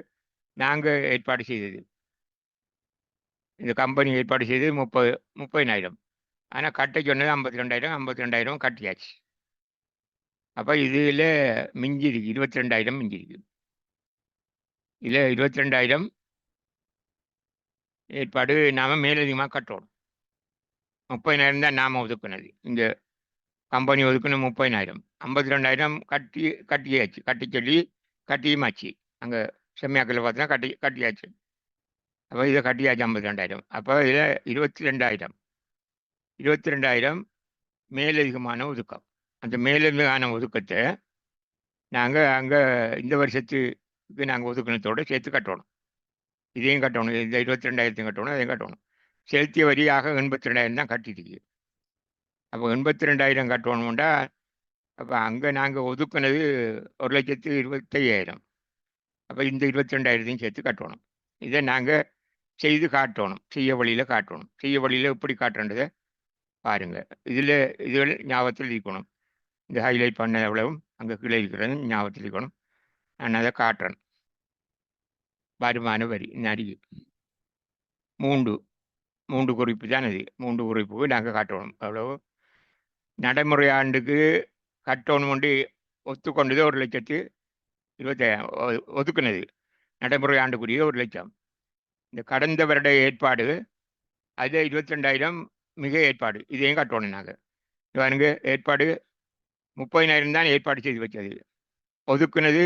நாங்கள் ஏற்பாடு செய்தது, இந்த கம்பெனி ஏற்பாடு செய்தது 30,000. ஆனால் கட்ட சொன்னது 52,000. 52,000 கட்டியாச்சு. அப்போ இதில் மிஞ்சி இருக்கு 22,000 மிஞ்சி இருக்கு. இதில் 22,000 ஏற்பாடு நாம் மேலதிகமாக கட்டணும். 30,000 தான் நாம் ஒதுக்குனது. இந்த கம்பெனி ஒதுக்குன 30,000. 52,000 கட்டியாச்சு. கட்டியுமாச்சு. அங்கே செம்மியாக்கில் பார்த்தா கட்டியாச்சு. அப்போ இதை கட்டியாச்சு 52,000. அப்போ இதில் 22,000 மேலதிகமான ஒதுக்கம். அந்த மேலதிகமான ஒதுக்கத்தை நாங்கள் அங்கே இந்த வருஷத்துக்கு நாங்கள் ஒதுக்கினத்தோடு சேர்த்து கட்டணும். இதையும் கட்டணும். இந்த 22,000 கட்டணும், அதையும் கட்டணும். செலுத்திய வரியாக 82,000 தான் கட்டிருக்கு. அப்போ 82,000 கட்டணும்டா அப்போ அங்கே நாங்கள் ஒதுக்குனது 1,25,000. அப்போ இந்த 22,000 சேர்த்து கட்டணும். இதை நாங்கள் செய்து காட்டணும். செய்ய வழியில் காட்டணும். செய்ய வழியில் எப்படி காட்டுறதை பாருங்கள். இதில் ஞாபகத்தில் இருக்கணும். இந்த ஹைலைட் பண்ண எவ்வளவும் அங்கே கீழே இருக்கிறது ஞாபகத்தில் இருக்கணும். நான் அதை காட்டுறேன். வருமான வரி நரி 3 குறிப்பு தான் அது. 3 குறிப்புக்கு நாங்கள் காட்டணும். அவ்வளவு நடைமுறை ஆண்டுக்கு கட்டணும் ஒத்துக்கொண்டது 1,20,000 ஒதுக்குனது. நடைமுறை ஆண்டுக்குரிய 1,00,000. இந்த கடந்த வருட ஏற்பாடு அது 22,000 மிக ஏற்பாடு. இதையும் கட்டணும் நாங்கள். பாருங்க, ஏற்பாடு 30,000 தான் ஏற்பாடு செய்து வச்சது. ஒதுக்குனது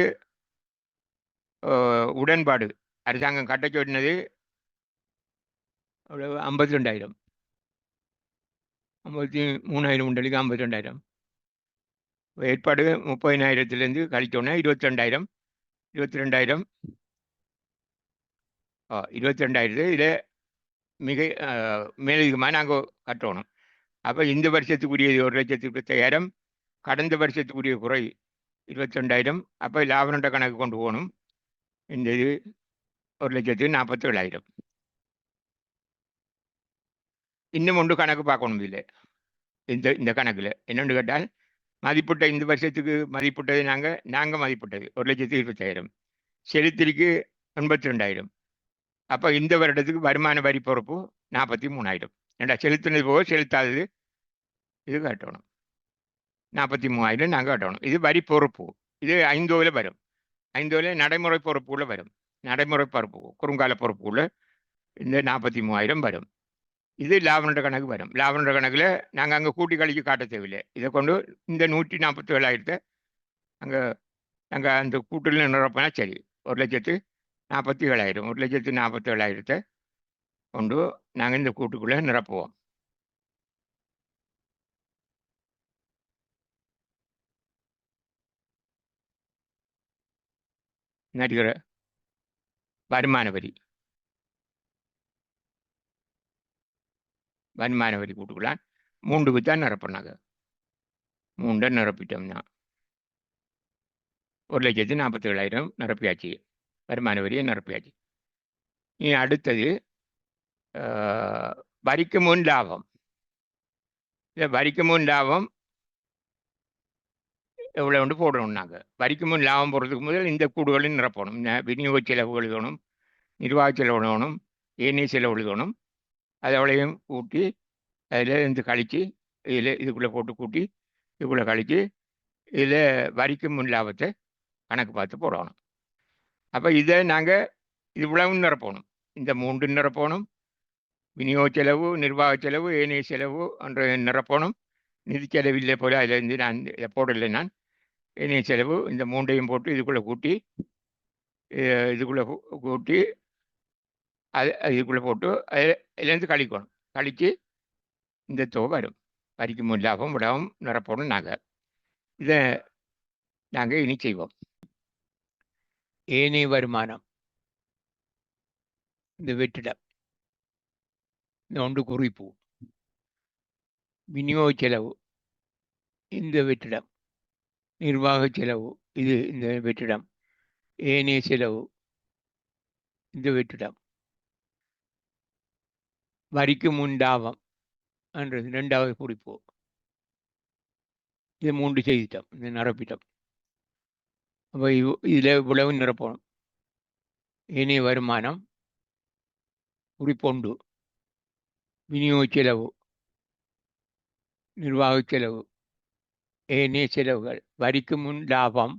உடன்பாடு அரசாங்கம் கட்ட சொன்னது 52,000. 53,000 உண்டலுக்கு 52,000. ஏற்பாடு 30,000 கழிச்சோன்னா 22,000. 22,000 இதில் மிக மேலதிகமாக நாங்கள் கட்டணும். அப்போ இந்த வருஷத்துக்குரியது 1,10,000. கடந்த வருஷத்துக்குரிய குறை 22,000. அப்போ லாபநட்ட கணக்கு கொண்டு போகணும். இந்த இது 1,47,000. இன்னும் ஒன்று கணக்கு பார்க்கணும். இதில் இந்த கணக்கில் என்னென்னு கேட்டால் மதிப்பிட்ட இந்த வருஷத்துக்கு மதிப்பிட்டது நாங்கள் மதிப்பிட்டது 1,20,000. செலுத்திற்கு 82,000. அப்போ இந்த வருடத்துக்கு வருமான வரி பொறுப்பு 43,000. ஏண்டா செலுத்தினது போக செலுத்தாதது இது கட்டணும். 43,000 நாங்கள் கட்டணும். இது வரி பொறுப்பு. இது 5 வரும். 5 நடைமுறை பொறுப்புக்குள்ள வரும். நடைமுறை பொறுப்பு குறுங்கால பொறுப்புக்குள்ள இந்த 43,000 வரும். இது லாபநட்ட கணக்கு வரும். லாபநட்ட கணக்கில் நாங்கள் அங்கே கூட்டி கழிச்சு காட்ட தேவையில்லை. இதை கொண்டு இந்த 147,000 அங்கே நாங்கள் அந்த கூட்டில் நிரப்பினா சரி. 1,47,000 1,47,000 கொண்டு நாங்கள் இந்த கூட்டுக்குள்ளே நிரப்புவோம். நடிக்கிற வருமான வரி கூட்டுக்குள்ள 3க்கு தான் நிரப்பினாங்க. 3 நிரப்பிட்டோம்னா 1,47,000 நிரப்பியாச்சு. வருமான வரியை நிரப்பியாச்சு. இனி அடுத்தது வரிக்கு முன் லாபம். இந்த வரிக்கு முன் லாபம் எவ்வளோ ஒன்று போடணும். நாங்கள் வரிக்கு முன் லாபம் போடுறதுக்கு முதல் இந்த கூடுகளையும் நிரப்பணும். விநியோக செலவு எழுதணும், நிர்வாக செலவு எழுதணும், ஏனைய செலவு எழுதணும். அது அவ்வளையும் கூட்டி அதில் இருந்து கழித்து இதுக்குள்ளே போட்டு கூட்டி இதுக்குள்ளே கழித்து இதில் வரிக்கு முன் லாபத்தை கணக்கு பார்த்து போடணும். அப்போ இதை நாங்கள் இவ்வளவு நிரப்பணும். இந்த 3 நிரப்பணும். விநியோக செலவு, நிர்வாக செலவு, ஏனைய செலவு என்ற நிரப்பணும். நிதி செலவில்லை போல அதிலேருந்து நான் இதை போடலை. நான் ஏனைய செலவு இந்த 3ஐயும் போட்டு இதுக்குள்ளே கூட்டி அது இதுக்குள்ளே போட்டு அதுலேருந்து கழிக்கணும். கழித்து இந்த தொகை வரும். வரிக்கு முன் லாபம் விடாமல் நிரப்பணும். நாங்கள் இதை நாங்கள் இனி செய்வோம். ஏனைய வருமானம், இந்த வெற்றிடம், இந்த ஒன்று குறிப்பு. விநியோக செலவு இந்த வெற்றிடம், நிர்வாக செலவு இது இந்த வெற்றிடம், ஏனைய செலவு இந்த வெற்றிடம், வரிக்கு முன் லாபம் என்றது 2வது குறிப்பு. இது 3 செய்திட்டோம். இந்த நிரப்பிட்டோம். அப்போ இதில் இவ்வளவு நிரப்பணும். ஏனைய வருமானம் குறிப்பொண்டு, விநியோக செலவு, நிர்வாக செலவு, ஏனைய செலவுகள், வரிக்கு முன் லாபம்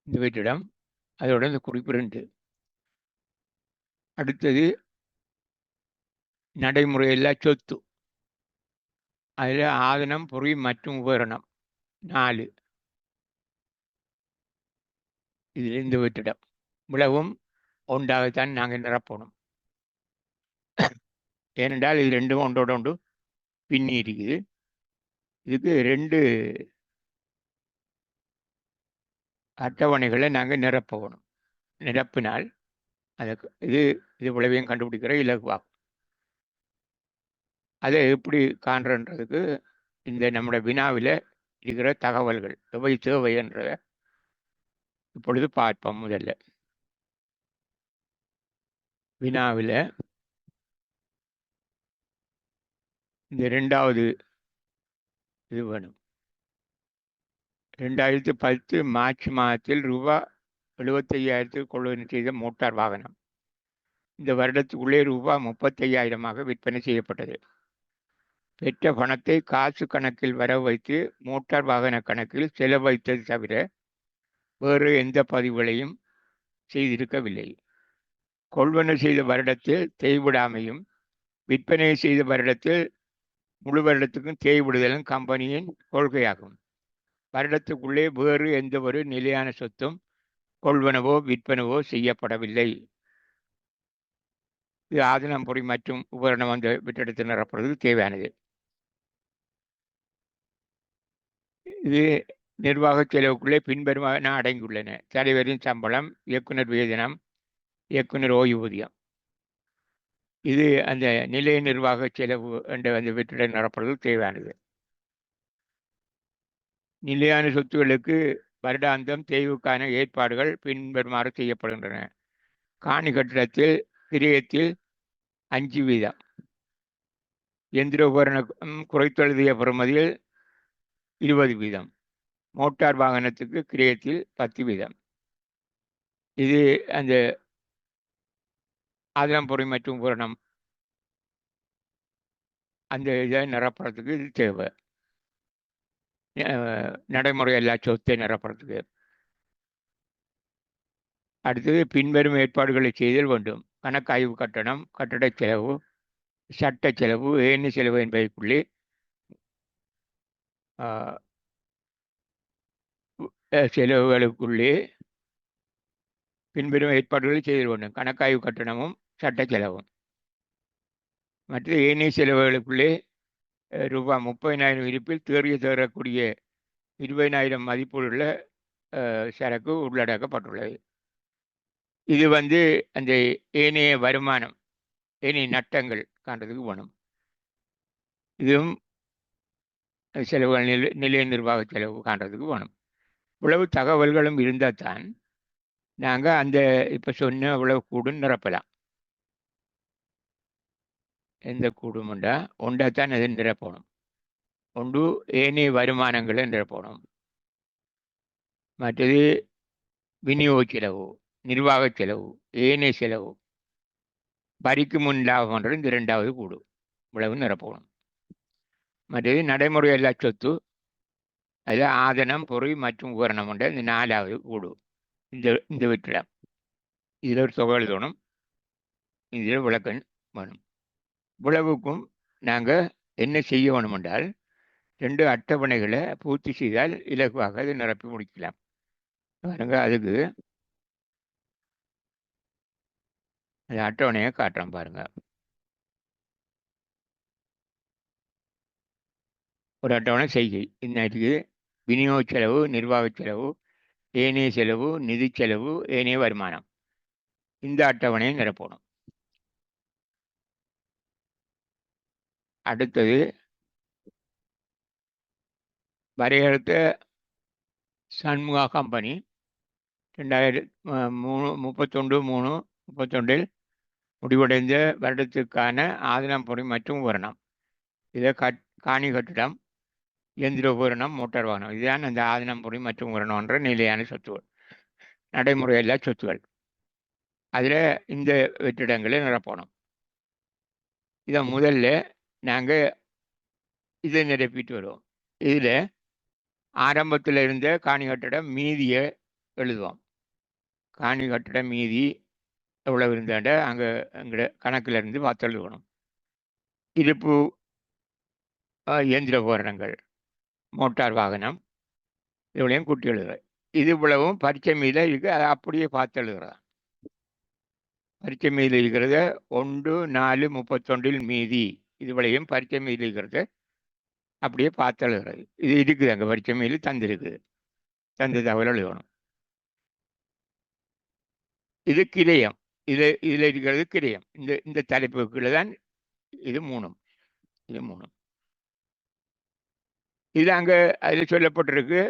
இந்த வெற்றிடம், அதோட இந்த குறிப்பு 2. அடுத்தது நடைமுறையில் சொத்து, அதில் ஆதனம், பொறி மற்றும் உபகரணம் 4. இதில் இந்த வெற்றிடம் இவ்வளவும் ஒன்றாகத்தான் நாங்கள் நிரப்பணும். ஏனென்றால் இது 2 ஒன்றோட ஒன்று பின்னி இருக்குது. இதுக்கு 2 அட்டவணைகளை நாங்கள் நிரப்பணும். நிரப்பினால் அதுக்கு இது இவ்வளவையும் கண்டுபிடிக்கிற இலகுவாகும். அதை எப்படி காண்றன்றதுக்கு இந்த நம்முடைய வினாவில் இருக்கிற தகவல்கள் எவை தேவை என்றதை இப்பொழுது பார்ப்போம். முதல்ல வினாவில் இந்த 2வது இது வேணும். 2010 மார்ச் மாதத்தில் ரூபாய் 75,000 கொள்வனை செய்த மோட்டார் வாகனம் இந்த வருடத்துக்குள்ளே ரூபாய் 35,000 விற்பனை செய்யப்பட்டது. பெற்ற பணத்தை காசு கணக்கில் வரவு வைத்து மோட்டார் வாகன கணக்கில் செலவு வைத்தது தவிர வேறு எந்த பதிவுகளையும் செய்திருக்கவில்லை. கொள்வனை செய்த வருடத்தில் தேய்விடாமையும் விற்பனை செய்த வருடத்தில் முழு வருடத்துக்கும் தேய்விடுதலும் கம்பெனியின் கொள்கையாகும். வருடத்துக்குள்ளே வேறு எந்த ஒரு நிலையான சொத்தும் கொள்வனவோ விற்பனவோ செய்யப்படவில்லை. இது ஆதனம், பொறி மற்றும் உபகரணம் அந்த வெற்றிடத்தில் நிரப்புறதுக்கு தேவையானது. இது நிர்வாக செலவுக்குள்ளே பின்வருமான அடங்கியுள்ளன: தலைவரின் சம்பளம், இயக்குனர் வேதனம், இயக்குனர் ஓய்வூதியம். இது அந்த நிலைய நிர்வாக செலவு என்ற அந்த வெற்றிடம் நிரப்புறதுக்கு தேவையானது. நிலையான சொத்துகளுக்கு வருடாந்தம் தேய்வுக்கான ஏற்பாடுகள் பின்வருமாறு செய்யப்படுகின்றன: காணி கட்டிடத்தில் கிரயத்தில் 5%, இயந்திர உபகரணம் குறைத்தெழுதிய பெறுமதியில் 20%, மோட்டார் வாகனத்துக்கு கிரயத்தில் 10%. இது அந்த ஆதனம் பொறி மற்றும் பூரணம் அந்த இதை நிரப்புறதுக்கு இது தேவை. நடைமுறை எல்லா சொத்தை நிரப்புறதுக்கு. அடுத்தது பின்வரும் ஏற்பாடுகளை செய்தல் வேண்டும். கணக்காய்வு கட்டணம், கட்டட செலவு, சட்ட செலவு, ஏணி செலவு என்பதற்குள்ளே செலவுகளுக்குள்ளே பின்வரும் ஏற்பாடுகளை செய்தல் வேண்டும். கணக்காய்வு கட்டணமும் சட்ட செலவும். மற்ற ஏனைய செலவுகளுக்குள்ளே ரூபாய் 30,000 இருப்பில் தேறக்கூடிய 20,000 மதிப்புள்ள சரக்கு உள்ளடக்கப்பட்டுள்ளது. இது அந்த ஏனைய வருமானம், ஏனைய நட்டங்கள் காண்றதுக்கு வேணும். இதுவும் செலவுகள் நிலைய நிர்வாக செலவு காண்றதுக்கு வேணும். இவ்வளவு தகவல்களும் இருந்தால் தான் நாங்கள் அந்த இப்போ சொன்ன இவ்வளவு கூடும் நிரப்பலாம். எந்த கூடுமுண்டா ஒன்றாத்தான் அதை நிரப்பணும். ஒன்று ஏனைய வருமானங்களை நிரப்பணும். மற்றது விநியோக செலவு, நிர்வாக செலவு, ஏனைய செலவு, வரிக்கு முன் லாபம்ன்றது இந்த 2வது கூடு. இவ்வளவு நிரப்பணும். மற்றது நடைமுறை எல்லா சொத்து, அதில் ஆதனம், பொறி மற்றும் உபகரணம் என்ற இந்த 4வது கூடு. இந்த வெற்றிடம் இதில் ஒரு தொகை எழுதணும். இதில் விளக்கம் வேணும். இவ்வளவுக்கும் நாங்கள் என்ன செய்ய வேணும் என்றால் 2 அட்டவணைகளை பூர்த்தி செய்தால் இலகுவாக அதை நிரப்பி முடிக்கலாம். பாருங்க, அதுக்கு அந்த அட்டவணையை காட்டுறோம் பாருங்க. ஒரு அட்டவணை செய்கை இன்னைக்கு விநியோக செலவு, நிர்வாக செலவு, ஏனைய செலவு, நிதி செலவு, ஏனைய வருமானம். இந்த அட்டவணையை நிரப்பணும். அடுத்தது வரையறுத்த சண்முகா கம்பெனி 2031 முடிவடைந்த வருடத்துக்கான ஆதனம் பொறி மற்றும் உபகரணம். இதை காணி கட்டிடம், இயந்திர உபகரணம், மோட்டார் வாகனம், இதுதான் அந்த ஆதனம் பொறி மற்றும் உபகரணம் என்ற நிலையான சொத்துகள், நடைமுறை எல்லா சொத்துகள். அதில் இந்த வெற்றிடங்களை நிரப்பணும். இதை முதல்ல நாங்கள் இதை நிரப்பிட்டு வருவோம். இதில் ஆரம்பத்தில் இருந்த காணி கட்டிடம் மீதியை எழுதுவோம். காணி கட்டிட மீதி எவ்வளவு இருந்தாண்ட அங்கே எங்களோட கணக்கில் இருந்து பார்த்து எழுதணும். இருப்பு இயந்திர உபகரணங்கள், மோட்டார் வாகனம், இவ்வளையும் கூட்டி எழுதுகிறேன். இது இவ்வளவும் பரீட்சை மீத இருக்கு. அதை அப்படியே பார்த்து எழுதுகிறதா. பரீட்சை மீது இருக்கிறத 1/4/31 மீதி இதுவளையும் பரீட்சை மீது இருக்கிறது அப்படியே பார்த்து எழுதுகிறது. இது இருக்குது, அங்கே பரீட்சை மீது தந்திருக்குது. தந்த தகவல் எழுதணும். இது கிரயம். இதில் இருக்கிறது கிரயம். இந்த தலைப்புக்குள்ள தான் இது 3. இது அங்கே அதில் சொல்லப்பட்டிருக்கு.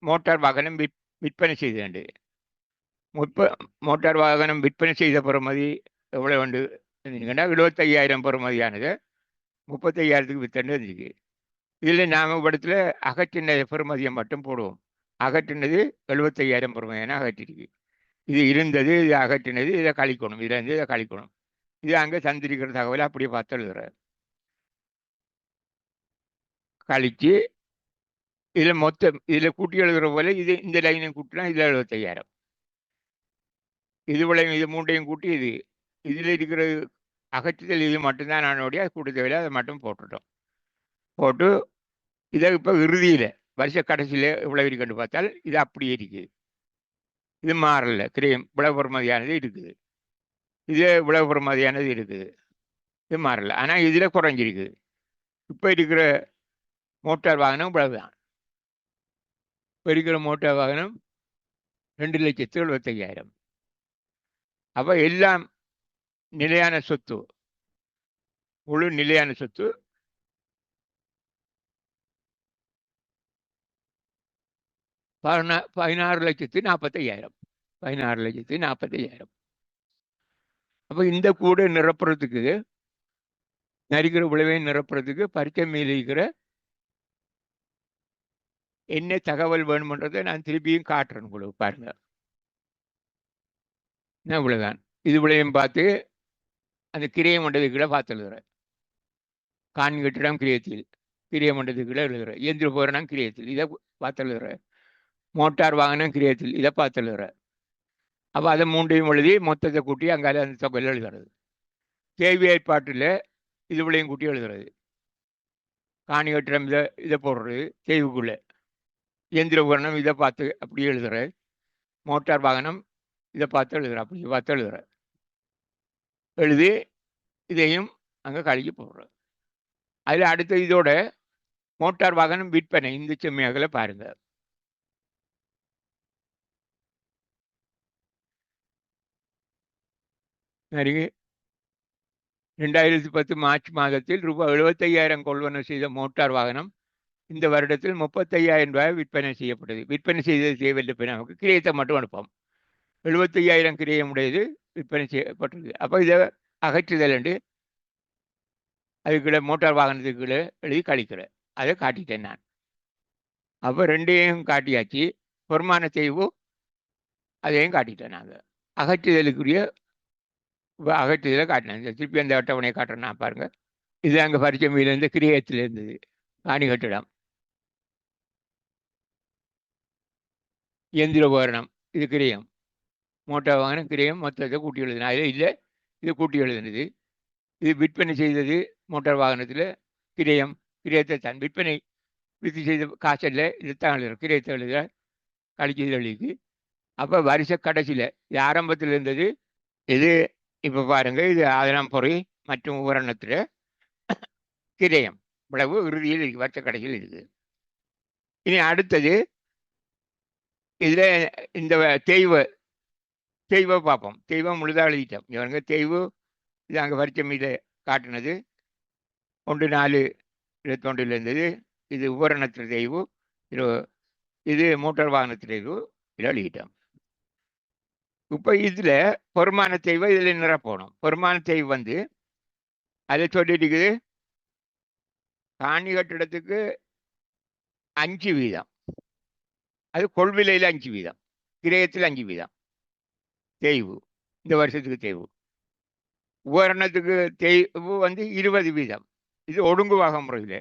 மோட்டார் வாகனம் விற்பனை செய்து மோட்டார் வாகனம் விற்பனை செய்த பெறுமதி எவ்வளோ உண்டு? 75,000 பெறுமதியானது 35,000க்கு வித்தன்னு இருந்துச்சு. இதில் நாம் இடத்துல அகற்றின பெறுமதியை மட்டும் போடுவோம். அகற்றினது 75,000 பெறுமதியான அகற்றிருக்கு. இது இருந்தது, இது அகற்றினது, இதை கழிக்கணும். இதில் இருந்து இதை கழிக்கணும். இது அங்கே தந்திருக்கிற தகவலை அப்படியே பார்த்து எழுதுறாரு. கழித்து இதில் மொத்தம் இதில் கூட்டி எழுதுகிற போல இது இந்த லைனை கூட்டினா இதில் 75,000. இது 3ஐயும் கூட்டி இதில் இருக்கிற அகற்றுதல் இது மட்டும்தான் நானுடைய கூட்ட தேவையில்லை. அதை மட்டும் போட்டுட்டோம். போட்டு இதை இப்போ இறுதியில் வருஷ கடைசியில் இவ்வளவு இருக்குன்னு பார்த்தால் இது அப்படியே இருக்குது. இது மாறல. கிரயம் இவ்வளவு பெறுமதியானது இருக்குது. இது இவ்வளவு பெறுமதியானது இருக்குது. இது மாறல. ஆனால் இதில் குறைஞ்சிருக்குது. இப்போ இருக்கிற மோட்டார் வாகனம் இவ்வளவுதான். இப்போ இருக்கிற மோட்டார் வாகனம் 2,75,000. அப்போ எல்லாம் நிலையான சொத்து, முழு நிலையான சொத்து 16,45,000. 16,45,000. அப்போ இந்த கூடை நிரப்புறதுக்கு, நரிக்கிற விளைவை நிரப்புறதுக்கு பரீட்சை மேல் இருக்கிற என்ன தகவல் வேணுமன்றதை நான் திருப்பியும் காட்டுறேன் உங்களுக்கு. பாருங்க, இவ்வளவுதான். இதுவிலையும் பார்த்து அந்த கிரியம் மண்டலத்துக்குள்ள பார்த்து எழுதுறேன். கான் கட்டிடம் கிரியத்தில் கிரியம் மண்டலத்துக்குள்ள எழுதுறேன். இயந்திர உபகரணம் கிரியத்தில் இதை பார்த்து எழுதுறேன். மோட்டார் வாகனம் கிரியத்தில் இதை பார்த்து எழுதுறேன். அப்போ அதை மூன்றையும் எழுதி மொத்தத்தை கூட்டி அங்கால அந்த தொகையில் எழுதுறது. கேள்வி ஏற்பாட்டில் இதுவிலையும் கூட்டி எழுதுறது. காணி கட்டிடம் இதை போடுறது செய்வுக்குள்ளே. இயந்திர உபகரணம் இதை பார்த்து அப்படியே எழுதுறேன். மோட்டார் வாகனம் இதை பார்த்து எழுதுறேன். அப்படி பார்த்து எழுதுறேன். எழுதி இதையும் அங்கே கழுகி போடுறேன். அதில் அடுத்த இதோட மோட்டார் வாகனம் விற்பனை இந்த செம்மையாகல பாருங்க. சரி, 2010 மார்ச் மாதத்தில் ரூபாய் 75,000 கொள்வனவு செய்த மோட்டார் வாகனம் இந்த வருடத்தில் 35,000 ரூபாய் விற்பனை செய்யப்பட்டது. விற்பனை செய்தது செய்யவில்லை, நமக்கு கிரியத்தை மட்டும் அனுப்போம். 75,000 கிரியம் உடையது விற்பனை செய்யப்பட்டது. அப்போ இதை அகற்றுதல் என்று அதுக்குள்ள மோட்டார் வாகனத்துக்குள்ள எழுதி கழிக்கிறேன். அதை காட்டிட்டேன் நான். அப்போ ரெண்டையும் காட்டியாச்சு. வருமான செய்வு அதையும் காட்டிட்டேன். நாங்கள் அகற்றுதலுக்குரிய அகற்றுதலை காட்டினேன். திருப்பி அந்த அட்டவணையை காட்டுறேன் நான் பாருங்க. இது அங்கே பரிச்சமையிலேருந்து கிரியத்தில் இருந்தது. காணி கட்டிடம், இயந்திர உபகரணம் இது கிரியம், மோட்டார் வாகனம் கிரியம், மொத்தத்தை கூட்டி எழுதுனா அதில் இல்லை, இது கூட்டி எழுதுனது. இது விற்பனை செய்தது மோட்டார் வாகனத்தில் கிரியம், கிரியத்தை தான் விற்பனை விற்பனை செய்த காசில் இதைத்தான் எழுதுறோம். கிரியத்தை எழுதுற கழிச்சது எழுதிக்கு. அப்போ வருஷ கடைசியில் இது ஆரம்பத்தில் இருந்தது. இது இப்போ பாருங்கள், இது ஆதனம் பொறி மற்றும் உபகரணத்தில் கிரயம் இவ்வளவு இறுதியில் இருக்கு, வருஷ கடைசியில் இருக்குது. இனி அடுத்தது இதில் இந்த தேய்வை பார்ப்போம். தெய்வம் முழுதாக எழுதிட்டோம். இவங்க தேய்வு இது அங்கே வருஷம் மீது காட்டினது 1/4/21 இருந்தது. இது உபகரணத்தில் தேய்வு, இது மோட்டார் வாகனத்தில் தேய்வு இதில் எழுதிட்டோம். இப்போ இதில் வருமான தேய்வை இதில் நிரப்பணும். வருமான தேய்வு வந்து அதில் சொல்லிட்டு காணி கட்டிடத்துக்கு 5%, அது கொள்விலையில் 5%, கிரயத்தில் 5% தேய்வு. இந்த வருஷத்துக்கு தேய்வு. உபகரணத்துக்கு தேய்வு வந்து 20%. இது ஒடுங்குவாக முறையில்,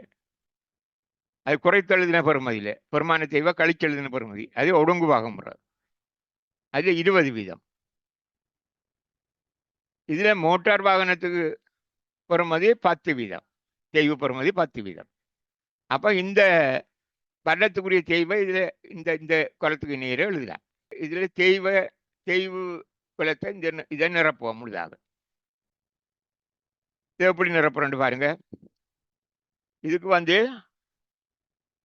அது குறைத்தெழுதின பெறுமதியில் வருமான தேய்வை கழிச்செழுதின பெறுமதி, அது ஒடுங்குவாக முறை, அது 20%. இதில் மோட்டார் வாகனத்துக்கு பெறுமதி 10%, தேய்வு பெறுமதி 10%. அப்போ இந்த வருடத்துக்குரிய தேய்வை இதில் இந்த குளத்துக்கு நேரம் எழுதலாம். இதில் தேய்வு குளத்தை இதை நிரப்புவோம் முழுதாக. இதை எப்படி நிரப்புறோன்னு பாருங்க. இதுக்கு வந்து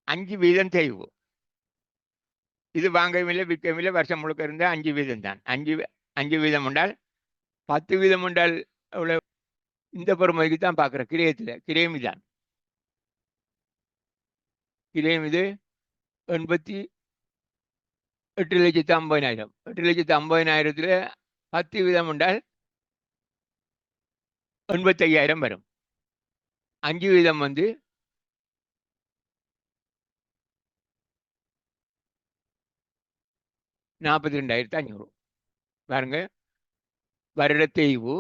5% தேய்வு. இது வாங்கவும் இல்லை விற்கவும் இல்லை, வருஷம் முழுக்க இருந்தால் 5% தான். 5% உண்டால் 10% உண்டால் அவ்வளோ. இந்த பெறுமதிக்கு தான் பார்க்குறேன். கிரயம் தான் கிரயம். இது 88,50,000. 8,50,000 10% உண்டால் 85,000 வரும். 5% வந்து 42,500 பாருங்க. வருட தேய்வு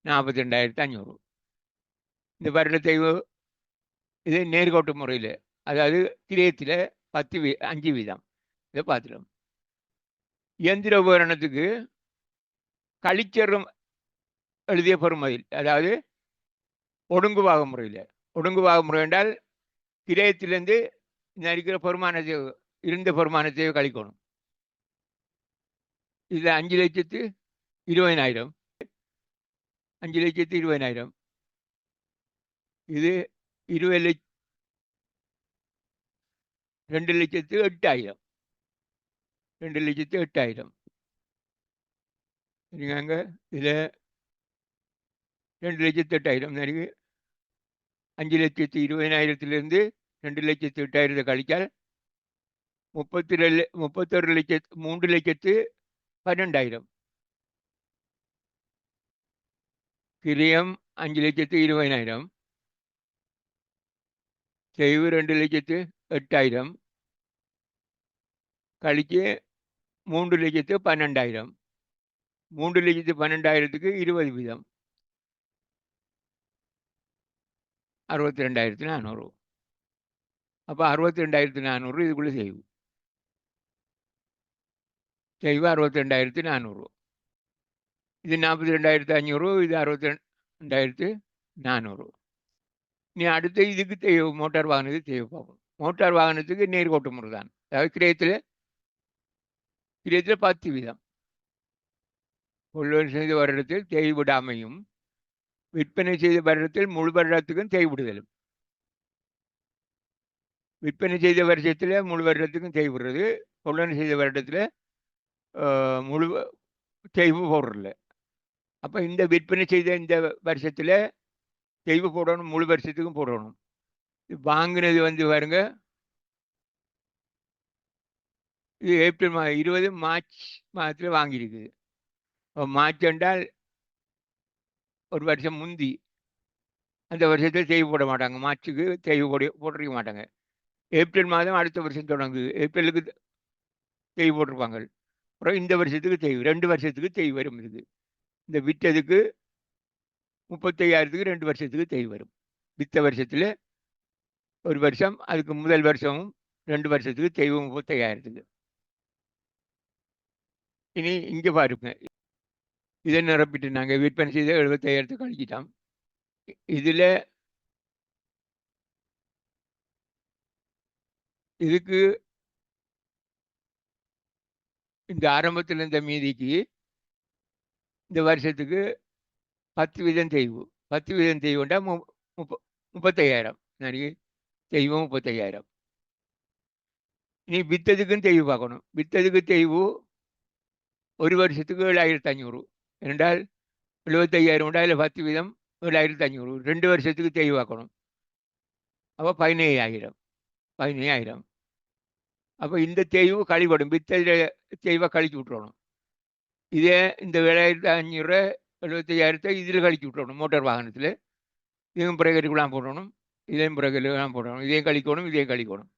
42,500. இந்த வருட தேய்வு இது நேர்கோட்டு முறையில், அதாவது கிரயத்தில் 5%. இதை பார்த்துடும். இயந்திர உபகரணத்துக்கு கழிச்சரும் எழுதிய பெறுமதியில், அதாவது ஒடுங்குவாக முறையில். ஒடுங்குவாக முறை என்றால் கிரயத்திலேருந்து இந்த இருக்கிற பெருமானத்தை இருந்த பெருமானத்தை கழிக்கணும். இது 5,20,000. 5,20,000. இது 2,08,000. 2,08,000. சரிங்க. இதில் 2,08,000 5,20,000 2,08,000 கழிச்சால் 3,12,000. கிரியம் 5,20,000. செய்வு 2,08,000 கழிச்சு 3,12,000. 3,12,000க்கு 20 வீதம் 62,400. அப்போ 62,400 இதுக்குள்ளே செய்வு 62,400. இது 42,500, இது 62,400. நீ அடுத்து இதுக்கு மோட்டார் வாகனத்துக்கு தேவை பார்க்கணும். மோட்டார் வாகனத்துக்கு நேர்கோட்டு முறை தான். அதாவது கிரயத்தில் 10 வீதம் கொள்வனவு செய்த வருடத்தில் தேய்விடாமையும் விற்பனை செய்த வருடத்தில் முழு வருடத்துக்கும் தேய்விடுதலும். விற்பனை செய்த வருஷத்தில் முழு வருடத்துக்கும் தேய்விடுறது, கொள்வனவு செய்த வருடத்தில் முழு தேய்வு போடுறதில்ல. அப்போ இந்த விற்பனை செய்த இந்த வருஷத்தில் தேய்வு போடணும், முழு வருஷத்துக்கும் போடணும். வாங்கினது பாருங்க, இது ஏப்ரல் 20 மார்ச் மாதத்தில் வாங்கியிருக்குது. மார்ச் என்றால் ஒரு வருஷம் முந்தி, அந்த வருஷத்தில் தேய்வு போட மாட்டாங்க. மார்ச்சுக்கு தேய்வு போட்டிருக்க மாட்டாங்க. ஏப்ரல் மாதம் அடுத்த வருஷம் தொடங்குது, ஏப்ரலுக்கு தேய்வு போட்டிருப்பாங்க. அப்புறம் இந்த வருஷத்துக்கு தேய்வு, 2 வருஷத்துக்கு தேய்வு வரும். இருக்குது இந்த விற்றதுக்கு 35,000க்கு 2 வருஷத்துக்கு தேய்வு வரும். வித்த வருஷத்தில் ஒரு வருஷம், அதுக்கு முதல் வருஷமும் 2 வருஷத்துக்கு தேய்வு 35,000க்கு. இனி இங்கே பாருங்க, இதை நிரப்பிட்டு நாங்கள் விற்பனை செய்த 75,000 கழிச்சிட்டோம். இதில் இதுக்கு இந்த ஆரம்பத்தில் இருந்த மீதிக்கு இந்த வருஷத்துக்கு 10 வீதம் தேய்வு. 10 வீதம் தேய்வுண்டா 35,000. நிறைய தேய்வு 35,000. நீ வித்ததுக்கும் தேய்வு பார்க்கணும். வித்ததுக்கு தேய்வு ஒரு வருஷத்துக்கு 7,500 என்றால் 75,000 உண்டா, இல்லை 10 வீதம் 7,500. 2 வருஷத்துக்கு தேய்வு பார்க்கணும். அப்போ 15,000. அப்போ இந்த தேய்வு கழிப்படும், வித்ததில் தேய்வை கழிச்சு விட்டுறணும். இதே இந்த 7,500 75,000 இதில் கழிச்சு விட்டுறணும். மோட்டார் வாகனத்தில் இதையும் பிறகுலாம் போடணும், இதையும் பிறகுலாம் போடணும், இதையும் கழிக்கணும், இதையும் கழிக்கணும்.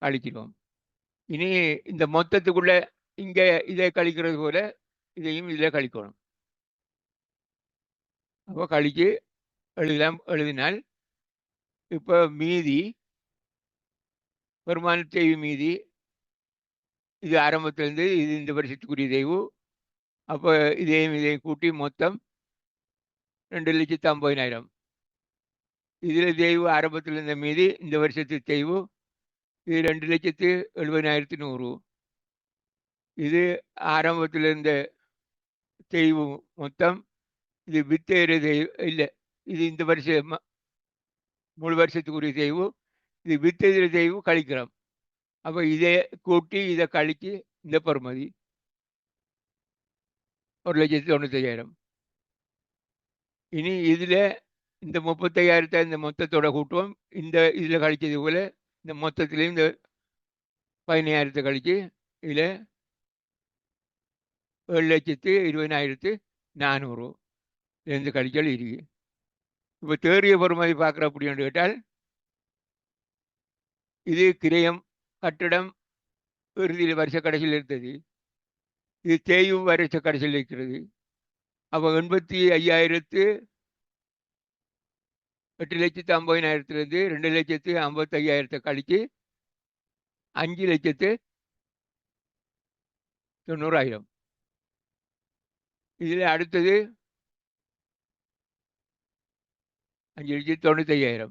கழிச்சிடுவோம். இனி இந்த மொத்தத்துக்குள்ள இங்கே இதை கழிக்கிறது போல இதையும் இதில் கழிக்கணும். அப்போ கழிச்சு எழுதினால் இப்போ மீதி வருமான தேய்வு மீதி இது ஆரம்பத்திலேருந்து இது இந்த வருஷத்துக்குரிய தேய்வு. அப்போ இதையும் கூட்டி மொத்தம் 2,50,000. இதில் தேய்வு ஆரம்பத்தில் இருந்த மீதி இந்த வருஷத்துக்கு தேய்வு இது 2,70,100. இது ஆரம்பத்தில் இருந்த தேய்வு மொத்தம். இது வித்தேற தேய்வு இல்லை, இது இந்த வருஷம் முழு வருஷத்துக்குரிய தேய்வு. இது வித்தெதிர தேய்வு கழிக்கிறோம். அப்போ இதை கூட்டி இதை கழித்து இந்த பெறுமதி 1,95,000. இனி இதில் இந்த 35,000 இந்த மொத்தத்தோட கூட்டுவோம். இந்த இதில் கழிச்சது போல இந்த மொத்தத்திலையும் இந்த 15,000 கழித்து இதில் 7,20,400 இருந்து கழிச்சல் இருக்கு. இப்போ தேறிய பெறுமதி பார்க்குற அப்படின்னு கேட்டால் இது கிரயம் கட்டடம் இறுதியில் வருஷ கடைசியில் இருந்தது, இது தேய்வு வருஷ கடைசியில் இருக்கிறது. அப்போ 85,850,000 2,55,000 கழித்து 5,90,000. இதில் அடுத்தது 5,95,000.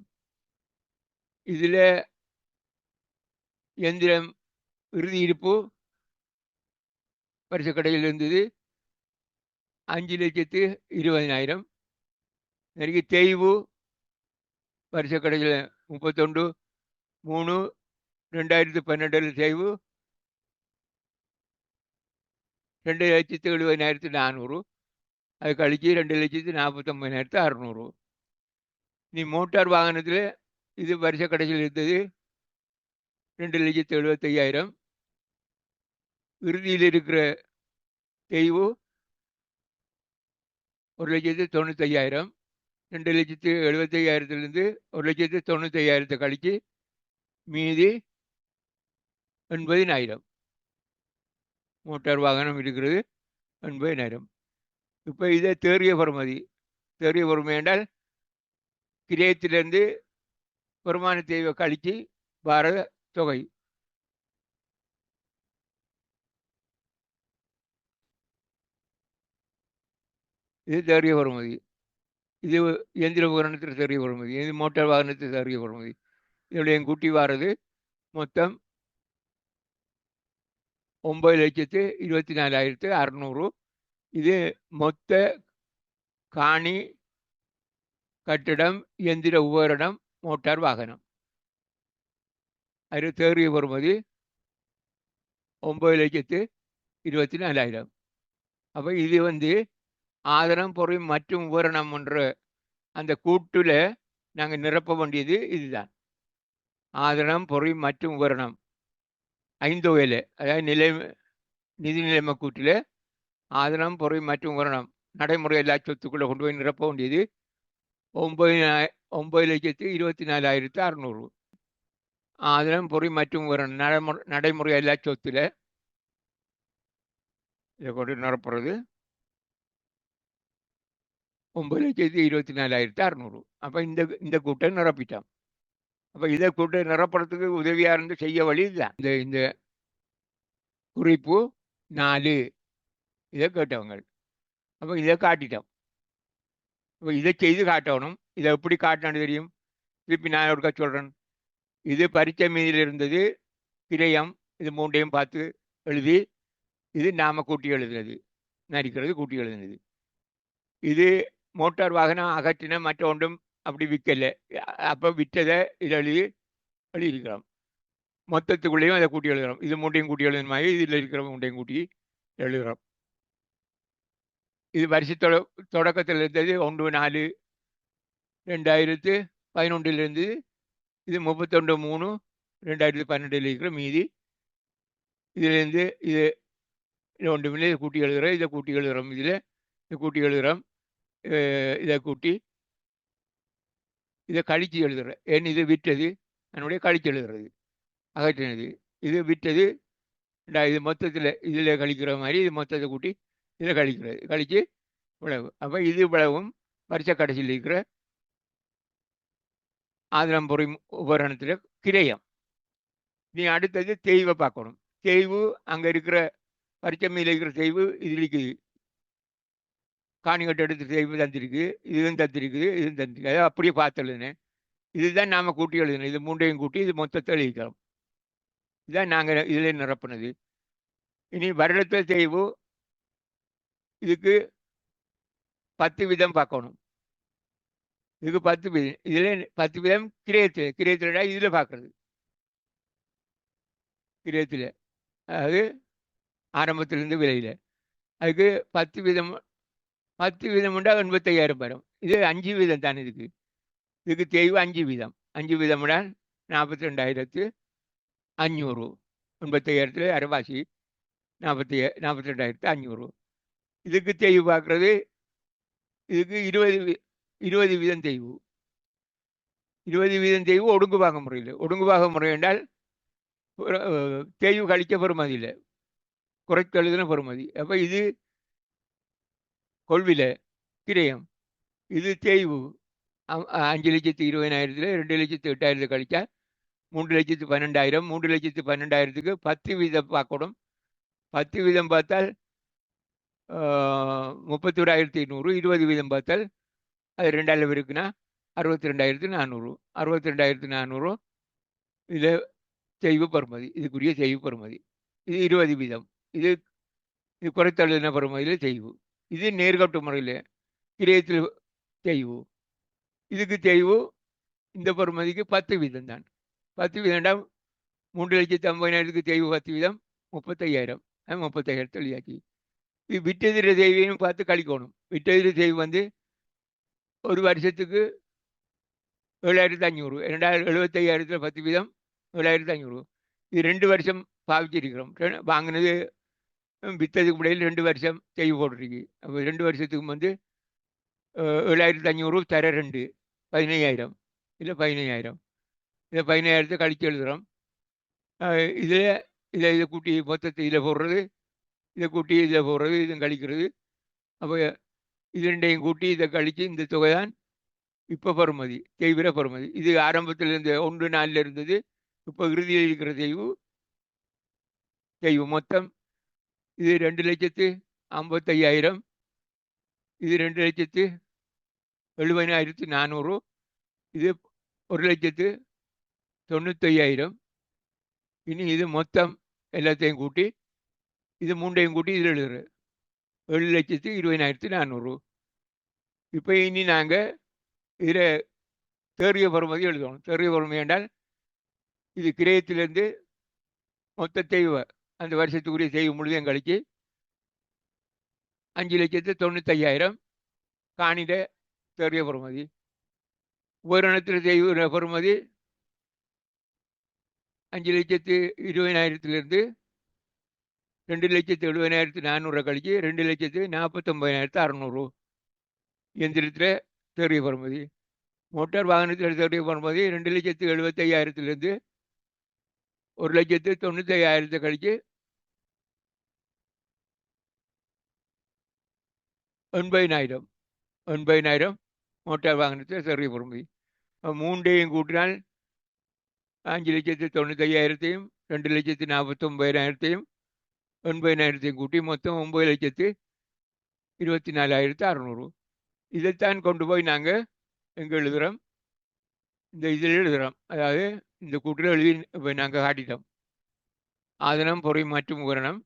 இதில் எந்திரம் இறுதி இருப்பு வருஷ கடையில் இருந்தது 5,20,000. நெருங்கி தேய்வு வருஷ கடையில் 31/3/2012 தேய்வு 2,70,400. அது கழிச்சு 2,49,600. நீ மோட்டார் வாகனத்தில் இது வருஷ கடைசியில் இருந்தது 2,75,000. இறுதியில் இருக்கிற தேய்வு 1,95,000. 2,75,000 1,95,000 கழிச்சு மீதி 80,000. மோட்டார் வாகனம் இருக்கிறது 80,000. இப்போ இதை தேறிய பெறுமதி. தேறிய பெறுமதி என்றால் கிரயத்திலிருந்து வருமானத்தை கழிச்சு வர தொகை. இது தேறிய பெறுமதி. இது இயந்திர உபகரணத்தில் தேறிய பெறுமதி. இது மோட்டார் வாகனத்தில் தேறிய பெறுமதி. இதனுடைய கூட்டி வாரது மொத்தம் 9,24,600. இது மொத்த காணி, கட்டிடம், இயந்திர உபகரணம், மோட்டார் வாகனம். அது தேறிய பெறுமதி 9,24,000. அப்போ இது ஆதனம், பொருள் மற்றும் உபகரணம் என்ற அந்த கூட்டுல நாங்கள் நிரப்ப வேண்டியது இதுதான். ஆதனம், பொருள் மற்றும் உபகரணம் 5 தொகையில், அதாவது நிதி நிலைமை கூட்டில் ஆதனம், பொருள் மற்றும் உபகரணம் நடைமுறை எல்லா சொத்துக்குள்ளே கொண்டு போய் நிரப்ப வேண்டியது 9,24,600. ஆதனம், பொருள் மற்றும் உபகரணம் நடைமுறை எல்லா சொத்துல இதை கொண்டு நிரப்புறது 9,24,600. அப்போ இந்த கூட்டை நிரப்பிட்டோம். அப்போ இதை கூட்டை நிரப்புறதுக்கு உதவியாக இருந்து செய்ய வழி இதுதான். இந்த குறிப்பு 4 இதை கேட்டவங்க. அப்போ இதை காட்டிட்டோம். இப்போ இதை செய்து காட்டணும். இதை எப்படி காட்டினான்னு தெரியும். திருப்பி நான் ஒருக்கா சொல்கிறேன். இது பரீட்சை மீதில் இருந்தது கிரயம். இது மூண்டையும் பார்த்து எழுதி, இது நாம கூட்டி எழுதுனது, நரிக்கிறது கூட்டி எழுதுனது. இது மோட்டார் வாகனம் அகற்றின மற்ற ஒன்றும் அப்படி விற்கலை. அப்போ விற்றதை இதில் எழுதியிருக்கிறோம். மொத்தத்துக்குள்ளேயும் அதை கூட்டி எழுதுகிறோம். இது மூண்டையும் கூட்டி எழுதுன மாதிரி இதில் இருக்கிற மூண்டையும் கூட்டி எழுதுகிறோம். இது வருஷத்தோட தொடக்கத்தில் இருந்தது 1/4/2011 இருந்து. இது 31/3/2012 இருக்கிற மீதி. இதுலேருந்து இது ஒன்றுமில்லை. இதை கூட்டி எழுதுகிறோம். இதை கூட்டி எழுதுகிறோம். இதை கூட்டி எழுதுகிறோம். இதை கூட்டி இதை கழிச்சு எழுதுகிறேன். ஏன் இது விற்றது என்னுடைய கழிச்சு எழுதுறது, அகற்றினது. இது விற்றது இது மொத்தத்தில் இதில் கழிக்கிற மாதிரி இது மொத்தத்தை கூட்டி இதில் கழிக்கிறது, கழித்து விளவு. அப்போ இது விளவும் வருஷ கடைசியில் இருக்கிற ஆதனம், பொருள், உபகரணத்தில் கிரயம். நீ அடுத்தது தேய்வை பார்க்கணும். தேய்வு அங்கே இருக்கிற பரிச்சமையில் இருக்கிற தேய்வு இதில் இருக்குது. காணிக்கட்டு எடுத்து தேய்வு தந்திருக்கு, இதுவும் தந்திருக்குது, இதுவும் தந்திருக்கு. அதை அப்படியே பார்த்து எழுதுனேன். இதுதான் நாம் கூட்டி எழுதுனேன். இது மூண்டையும் கூட்டி இது மொத்தத்தை எழுதிக்கிறோம். இதுதான் நாங்கள் இதில் நிரப்புனது. இனி வருடத்தில் தேய்வு இதுக்கு 10 வீதம் பார்க்கணும். இதுக்கு 10 வீதம். இதில் 10 வீதம் கிரயத்தில் இதில் பார்க்கறது. கிரயத்தில் அதாவது ஆரம்பத்திலிருந்து விலையில் அதுக்கு 10 வீதம். 10 வீதம் உண்டா 85,000 வரும். இது 5 வீதம் தான். இதுக்கு தேய்வு 5 வீதம். 5 வீதம் உடா 42,500. 85,000 அரைவாசி 42,500. இதுக்கு தேய்வு பார்க்குறது. இதுக்கு 20 வீதம் தேய்வு. 20 வீதம் தேய்வு ஒடுங்குபாக முறையில். ஒடுங்குபாக முறை என்றால் தேய்வு கழிக்க பெறுமதி இல்லை, குறைத்து எழுதின பெறுமதி. அப்போ இது கொள்வில கிரயம். இது தேய்வு 5,20,000 2,08,000 கழிச்சா 3,12,000. 3,12,000க்கு 10 வீதம் பார்க்கணும். 10 வீதம் பார்த்தால் 31,800. 20 வீதம் பார்த்தால் அது 2,000 இருக்குன்னா 62,400. 62,400 இது செய்வு பெறுமதி. இதுக்குரிய செய்வு பெறுமதி. இது 20 வீதம். இது குறைத்தழுதின பெறுமதியில் செய்வு. இது நேர்கட்டு முறையில் கிரயத்தில் செய்வு. இதுக்கு செய்வு இந்த பெறுமதிக்கு 10 வீதம் தான். 10 வீதம்டா 3,50,000க்கு செய்வு 10 வீதம் 35,000. 35,000 தெளியாச்சு. இது விட்டெதிர செய்வியும் பார்த்து கழிக்கணும். விட்டெதிர செய்வு ஒரு வருஷத்துக்கு 7,500. 75,000 10 வீதம் 7,500. இது 2 வருஷம் பாவிச்சிருக்கிறோம். வாங்கினது விற்றதுக்கு முறையில் 2 வருஷம் செய்வு போட்டிருக்கு. அப்போ 2 வருஷத்துக்கு 7,500 தர 2 15,000. இல்லை 15,000. இதை 15,000 கழிச்சு எழுதுகிறோம். இதை கூட்டி மொத்தத்தை இதில் போடுறது, இதை கூட்டி இதில் போடுறது, இதுவும் கழிக்கிறது. அப்போ இது ரெண்டையும் கூட்டி இதை கழித்து இந்த தொகை தான் இப்போ பெறுமதி, தெய்வர பெறுமதி. இது ஆரம்பத்தில் இருந்த 1.4 இருந்தது, இப்போ இறுதியில் இருக்கிற தெய்வு மொத்தம் இது 2,55,000, இது 2,70,400, இது 1,95,000. இனி இது மொத்தம் எல்லாத்தையும் கூட்டி இது மூண்டையும் கூட்டி இதில் எழுதுறது 7,20,400. இப்போ இனி நாங்கள் இதில் தேறிய பெறுமதி எழுதணும். தேறிய பெறுமதி என்றால் இது கிரயத்திலிருந்து மொத்த தெய்வ அந்த வருஷத்துக்குரிய தெய்வம் முழுதையும் கழிச்சு 5,95,000 காணிட தேறிய பெறுமதி. உபகரணத்தில் தெய்வ பெறுமதி 5,20,000 2,70,400 கழிச்சு 2,49,600. இயந்திரத்தில் தேறிய பெறுமதி. மோட்டார் வாகனத்தில் தேறிய பெறுமதி 2,75,000 1,95,000 கழிச்சு 80,000 மோட்டார் வாகனத்தில் தேறிய பெறுமதி. மூண்டையும் கூட்டினால் 5,95,000 2,49,000 80,000 கூட்டி மொத்தம் 9,24,600. இதைத்தான் கொண்டு போய் நாங்கள் எங்கே எழுதுகிறோம், இந்த இதில் எழுதுகிறோம். அதாவது இந்த கூட்டில் எழுதி இப்போ நாங்கள் காட்டிட்டோம். ஆதனம் பொறை மாற்றும் உபகரணம்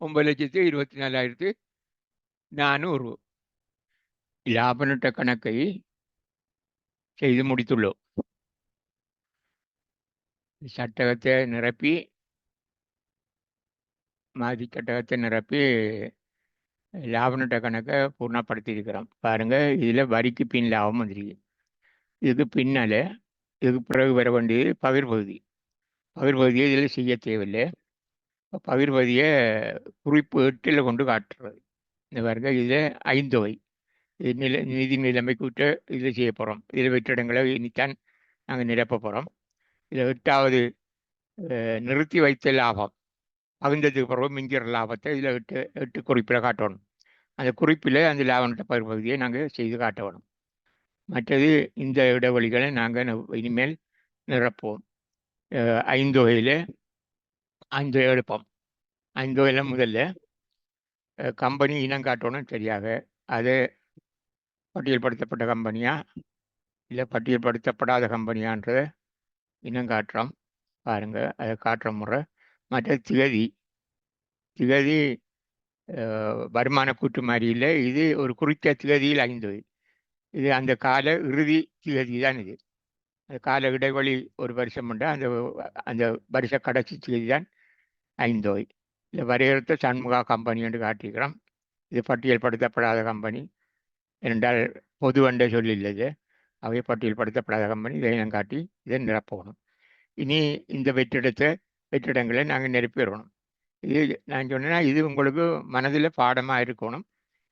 9,24,400. லாப நட்ட கணக்கை செய்து முடித்துள்ளோம். சட்டகத்தை நிரப்பி மாதிரி சட்டகத்தை நிரப்பி லாப நட்ட கணக்கை பூர்ணப்படுத்தியிருக்கிறோம். பாருங்கள், இதில் வரிக்கு பின் லாபம் வந்துருக்கு. இதுக்கு பின்னால் இதுக்கு பிறகு வர வேண்டியது பகிர்பகுதி. பகிர்பகுதியை இதில் செய்ய தேவையில்லை. பகிர்பகுதியை குறிப்பு 8 கொண்டு காட்டுறது. இந்த பாருங்க, இதில் 5 தொகை நிதி நிலைமைக்கு விட்டு இதில் செய்ய போகிறோம். இதில் வெற்றிடங்களை இனித்தான் நாங்கள் நிரப்ப போகிறோம். இதில் 8வது நிறுத்தி வைத்த லாபம் பகிர்ந்ததுக்கு பிறகு மிஞ்சிற லாபத்தை இதில் 8 குறிப்பில் காட்டணும். அந்த குறிப்பில் அந்த லாப நட்ட பகிர்பகுதியை நாங்கள் செய்து காட்டணும். மற்றது இந்த இடைவெளிகளை நாங்கள் இனிமேல் நிரப்புவோம். 5 தொகையில் 5 எடுப்போம். 5 தொகையில் முதல்ல கம்பெனி இனம் காட்டணும் சரியாக. அது பட்டியல்படுத்தப்பட்ட கம்பெனியா இல்லை பட்டியல்படுத்தப்படாத கம்பெனியான்றதை இனம் காட்டுறோம். பாருங்கள், அதை காட்டுற முறை. மற்ற திகதி வருமான கூட்டு மாதிரி இல்லை. இது ஒரு குறித்த திகதியில் 5. இது அந்த கால இறுதி திகதி தான். இது அந்த கால இடைவெளி ஒரு வருஷம் உண்டு. அந்த வருஷ கடைசி திகதி தான் 5. இல்லை வரையறுத்த சண்முகா கம்பெனி என்று காட்டியிருக்கிறோம். இது பட்டியல்படுத்தப்படாத கம்பெனி என்றால் பொது வண்டை சொல்லில்லது. அவை பட்டியல்படுத்தப்படாத கம்பெனி. இதை நான் காட்டி இதை நிரப்பணும். இனி இந்த வெற்றிடங்களை நாங்கள் நிரப்பிடணும். இது நான் சொன்னேன்னா இது உங்களுக்கு மனதில் பாடமாக இருக்கணும்.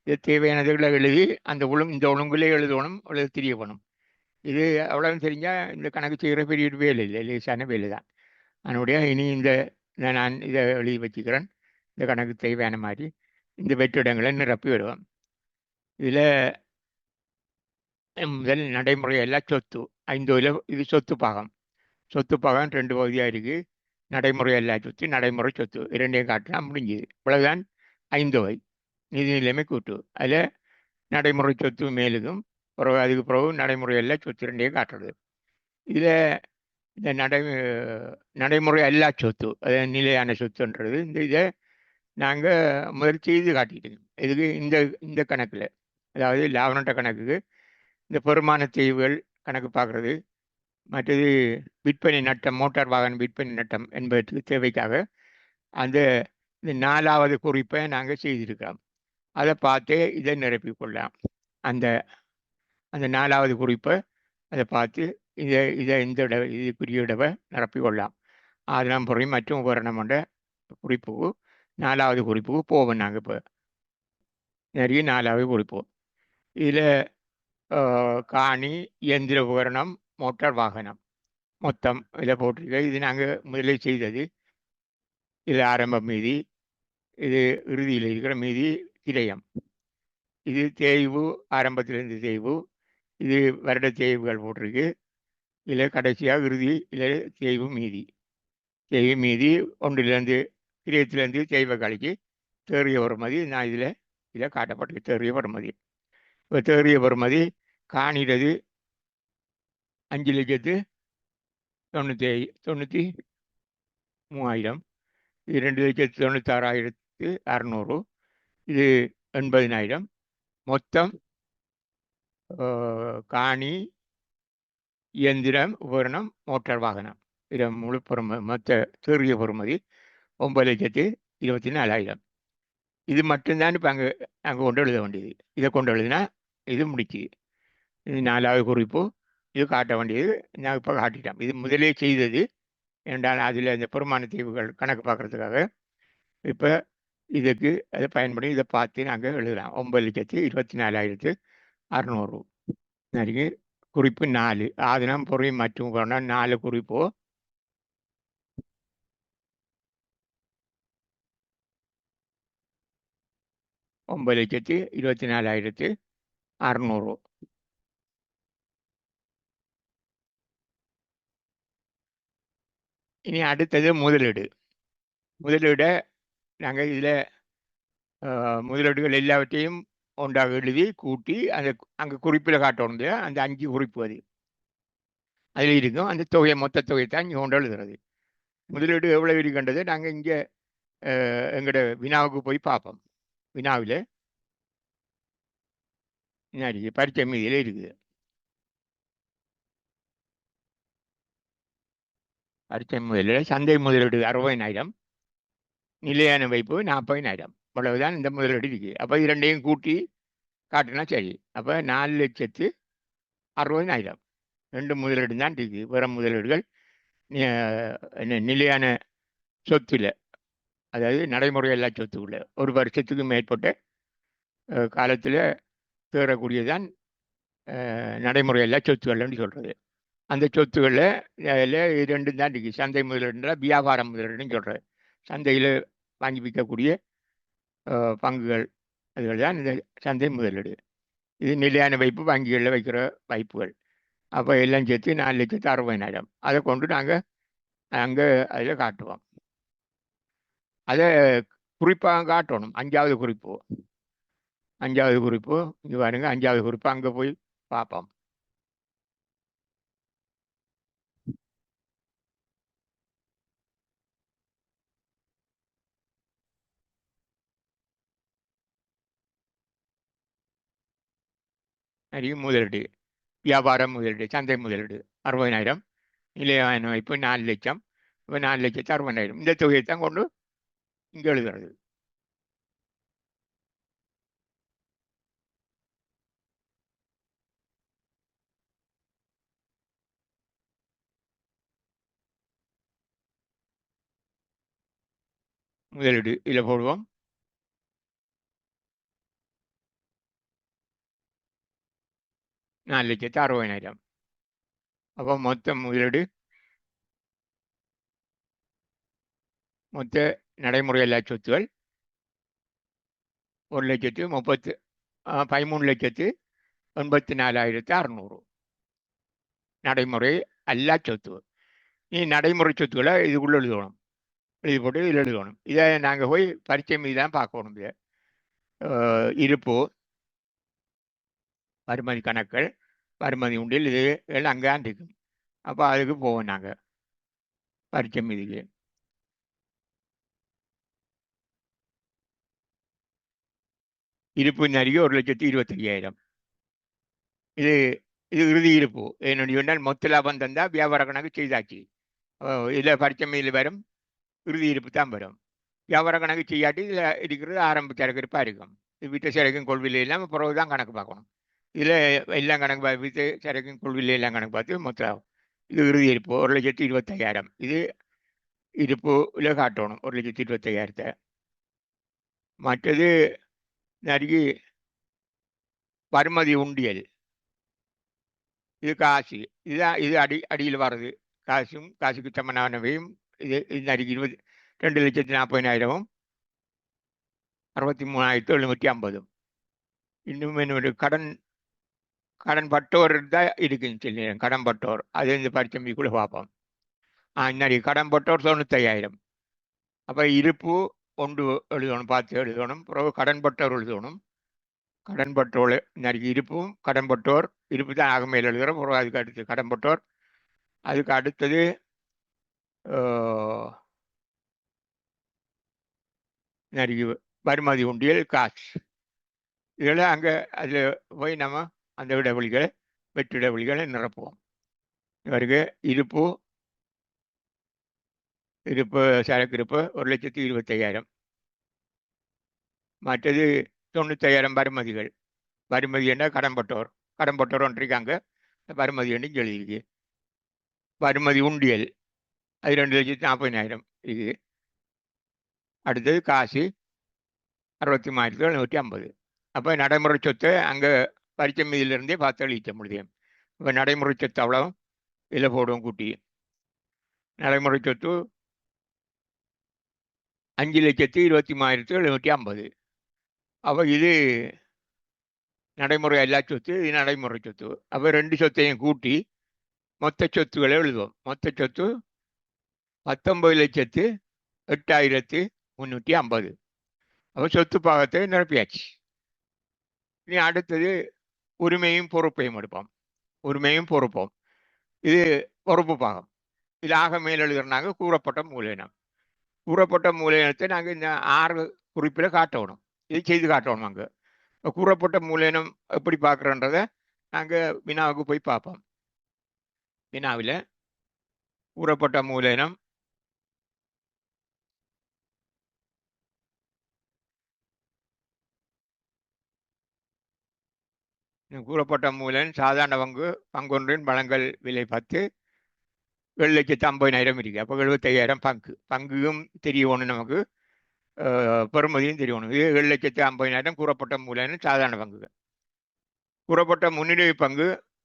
இது தேவையானதுகளை எழுதி அந்த இந்த ஒழுங்குலே எழுதணும், எழுத தெரியணும். இது அவ்வளவு தெரிஞ்சால் இந்த கணக்கு செய்கிற பெரிய வேலை இல்லை, லேசான வேலை தான். அதனுடைய இனி நான் இதை எழுதி வச்சுக்கிறேன். இந்த கணக்கு தேவையான மாதிரி இந்த வெற்றிடங்களை நிரப்பி விடுவோம். இதில் முதல் நடைமுறை எல்லாம் சொத்து 5 இது சொத்து பாகம். சொத்து பாகம் 2 பகுதியாக இருக்குது. நடைமுறை எல்லா சொத்து, நடைமுறை சொத்து இரண்டையும் காட்டினா முடிஞ்சுது. இவ்வளவுதான் 5 வகை நிதி நிலைமை கூட்டு. அதில் நடைமுறை சொத்து மேலுக்கும் பிறகு அதுக்கு பிறகு நடைமுறை எல்லா சொத்து ரெண்டையும் காட்டுறது. இதில் இந்த நடைமுறை எல்லா சொத்து, அது நிலையான சொத்துன்றது இதை நாங்கள் முதல் செய்து காட்டிட்டோம். இதுக்கு இந்த கணக்கில், அதாவது லாப நட்ட கணக்குக்கு இந்த பெருமான தேய்வுகள் கணக்கு பார்க்குறது, மற்றது விற்பனை நட்டம், மோட்டார் வாகன விற்பனை நட்டம் என்பதற்கு தேவைக்காக இந்த 4வது குறிப்பை நாங்கள் செய்திருக்கிறோம். அதை பார்த்தே இதை நிரப்பிக்கொள்ளலாம். அந்த 4வது குறிப்பை அதை பார்த்து இதுக்குரிய இடவை நிரப்பிக்கொள்ளலாம். அதெல்லாம் பொருள் மற்றும் உபகரணம் கொண்ட குறிப்புக்கு 4வது குறிப்புக்கு போவோம். நாங்கள் இப்போ நிறைய 4வது குறிப்போம். இதில் காணி, இயந்திர உபகரணம், மோட்டார் வாகனம் மொத்தம் இதில் போட்டிருக்க. இது நாங்கள் முதலில் செய்தது. இது ஆரம்ப மீதி, இது இறுதியில் இருக்கிற மீதி கிரயம். இது தேய்வு, ஆரம்பத்திலிருந்து தேய்வு. இது வருட தேய்வுகள் போட்டிருக்கு. இதில் கடைசியாக இறுதி இதில் தேய்வு மீதி. தேய்வு மீதி ஒன்றிலிருந்து கிரியத்திலேருந்து தேய்வை கழிச்சு தேறிய வருமதி நான் இதில் காட்டப்பட்டிருக்கு. தேறிய வருமதி இப்போ தேறிய வருமதி காணிறது 5,93,000. இது 2,96,600. இது 80,000. மொத்தம் காணி, இயந்திரம், உபகரணம், மோட்டார் வாகனம் இதை முழு மொத்த தேறிய பொறுமதி 9,24,000. இது மட்டும்தான் இப்போ அங்கே கொண்டு எழுத வேண்டியது. இதை கொண்டு எழுதினா இது முடிக்குது. இது 4வது குறிப்பு. இது காட்ட வேண்டியது நான் இப்போ காட்டிட்டேன். இது முதலே செய்தது என்றால் அதில் இந்த பெருமான தீவுகள் கணக்கு பார்க்குறதுக்காக இப்போ இதுக்கு அதை பயன்படுத்தி இதை பார்த்து நாங்கள் எழுதலாம். 9,24,600. சரிங்க. குறிப்பு 4 ஆதனம் பொறி மற்றும் 4 குறிப்போ 9,24,600. இனி அடுத்தது முதலீடு. முதலீடை நாங்கள் இதில் முதலீடுகள் எல்லாவற்றையும் ஒன்றாக எழுதி கூட்டி அந்த அங்கே குறிப்பில் காட்டணும் இல்லையா, அந்த 5 குறிப்பு அதில் இருக்கும். அந்த தொகையை மொத்த தொகையை தான் இங்கே கொண்டு எழுதுறது. முதலீடு எவ்வளோ இருக்கின்றது நாங்கள் இங்கே எங்களோட வினாவுக்கு போய் பார்ப்போம். வினாவில் என்ன இருக்குது, பரீட்சை மீதியில் இருக்குது. பரீட்சை முதலீடு சந்தை முதலீடு 60,000, நிலையான வைப்பு 40,000. இவ்வளவுதான் இந்த முதலீடு இருக்குது. அப்போ இது ரெண்டையும் கூட்டி காட்டினா சரி. அப்போ 4,60,000. 2 முதலீடு தான் இருக்குது. வேறு முதலீடுகள் நிலையான சொத்துல, அதாவது நடைமுறையல்லா சொத்துக்குள்ள ஒரு வருஷத்துக்கு மேற்பட்ட காலத்தில் தேறக்கூடியதான் நடைமுறையல்லா சொத்துக்கள்னு சொல்கிறது. அந்த சொத்துக்களில் 2 தான் இருக்குது. சந்தை முதலீடுன்ற வியாபார முதலீடுன்னு சொல்கிறது. சந்தையில் வாங்கி விற்கக்கூடிய பங்குகள், அதுகள் தான் இந்த சந்தை முதலீடு. இது நிலையான வைப்பு, வங்கிகளில் வைக்கிற வைப்புகள். அப்போ எல்லாம் சேர்த்து 4,60,000. அதை கொண்டு நாங்கள் அங்கே அதில் காட்டுவோம். அதை குறிப்பாக காட்டணும். 5வது குறிப்பு. 5வது குறிப்பு இங்கே பாருங்க. 5வது குறிப்பு அங்கே போய் பார்ப்போம். நிறைய முதலீடு, வியாபார முதலீடு, சந்தை முதலீடு 60,000. நிலையான வைப்பு 4,00,000. இப்போ 4,60,000. இந்த தொகையை தான் கொண்டு இங்கே எழுதுறது. முதலீடு இதில் போடுவோம். $4,60,000. அப்போ மொத்த முதலீடு, மொத்த நடைமுறையல்லா சொத்துகள் 1,13,84,600. நடைமுறை அல்லா சொத்து. நீ நடைமுறை சொத்துக்களை இதுக்குள்ள எழுதணும். எழுதி போட்டு இதில் எழுதணும். இதை நாங்கள் போய் பரீட்சை மீது தான் பார்க்கணும். இதை இருப்பு, வருமதி கணக்குகள், வருமதி உண்டியல், இது எல்லாம் அங்கே தான் இருக்கும். அப்போ அதுக்கு போவோம் நாங்கள் பரீட்சை மீதுக்கு. இருப்பு நறிய 1,25,000. இது இறுதி இருப்பு. என்னுடைய சொன்னால் மொத்த லாபம் தந்தால் வியாபார கணக்கு செய்தாச்சு. இதில் பரீட்சை மீதில் வரும் இறுதி இருப்பு தான் வரும். வியாபார கணக்கு செய்யாட்டி இதில் இருக்கிறது ஆரம்ப சரக்கு இருப்பாக இருக்கும். இது விட்ட சரக்கும் கொள்வில்லை இல்லாமல் பிறகு தான் கணக்கு பார்க்கணும். இதில் எல்லாம் கணக்கு வித்து சரக்கும் கொள்வில்லை எல்லாம் கணக்கு பார்த்து மொத்தம் இது இறுதி இருப்பு 1,25,000. இது இருப்புல காட்டணும் 1,25,000. மற்றது நிறைய வருமதி உண்டியல், இது காசு. இதுதான் இது அடியில் வர்றது. காசும் காசுக்கு சமனானவையும் இது நிறைய 2,40,000, 63,750. இன்னும் என்னோட கடன் கடன் பட்டோர் தான் இருக்குன்னு சொல்லி கடன் பட்டோர் அது இந்த பரிச்சம்பி கூட பார்ப்போம். இன்னடி கடன் பட்டோர் 95,000. அப்போ இருப்பு ஒன்று எழுதணும், பார்த்து எழுதணும். பிறகு கடன் பட்டோர் எழுதணும். கடன் பட்டோர் இன்னைக்கு இருப்பும் கடன் பட்டோர் இருப்பு தான் ஆக மேல் எழுதுகிறோம். பிறகு அதுக்கு அடுத்து கடன் பட்டோர், அதுக்கு அடுத்தது நிறைய வருமதி உண்டியல் காசு. இதெல்லாம் அங்கே அதில் போய் நம்ம அந்த இடைவெளிகளை வெற்று இடைவெளிகளை நிரப்புவோம். இவருக்கு இருப்பு சரக்கு இருப்பு 1,25,000. மற்றது 95,000 வருமதிகள். வருமதி என்ன கடன்பட்டோர் ஒன்றிருக்காங்க. வருமதி என்று எழுதியிருக்கு. வருமதி உண்டியல் அது 2,40,000 இது. அடுத்தது காசு 63,750. அப்போ நடைமுறை சொத்தை அங்கே பரிச்சை மீதிலிருந்தே பார்த்து அளிக்க முடியும். இப்போ நடைமுறை சொத்து அவ்வளோ இதில் போடுவோம் கூட்டி. நடைமுறை சொத்து 5,23,750. அப்போ இது நடைமுறை எல்லா சொத்து, இது நடைமுறை சொத்து. அப்போ ரெண்டு சொத்தையும் கூட்டி மொத்த சொத்துக்களை எழுதுவோம். மொத்த சொத்து 19,08,350. அப்போ சொத்து பாகத்தை நிரப்பியாச்சு. இனி அடுத்தது உரிமையும் பொறுப்பையும் எடுப்போம். உரிமையும் பொறுப்போம். இது பொறுப்பு பாகம். இது ஆக மேல் எழுதுறாங்க கூறப்பட்ட மூலதனம். கூறப்பட்ட மூலதனத்தை நாங்கள் இந்த 6 குறிப்பில் காட்டணும். இது செய்து காட்டணும். அங்கே கூறப்பட்ட மூலதனம் எப்படி பார்க்குறோன்றதை நாங்கள் வினாவுக்கு போய் பார்ப்போம். வினாவில் கூறப்பட்ட மூலதனம் கூறப்பட்ட மூலதனம் சாதாரண பங்கொன்றின் வழங்கல் விலை 10, 7,50,000 இருக்கு. அப்போ 75,000 பங்கும் தெரியணும், நமக்கு பெறுமதியும் தெரியணும். இது 7,50,000 கூறப்பட்ட மூலதனம் சாதாரண பங்குகள். கூறப்பட்ட முன்னிலை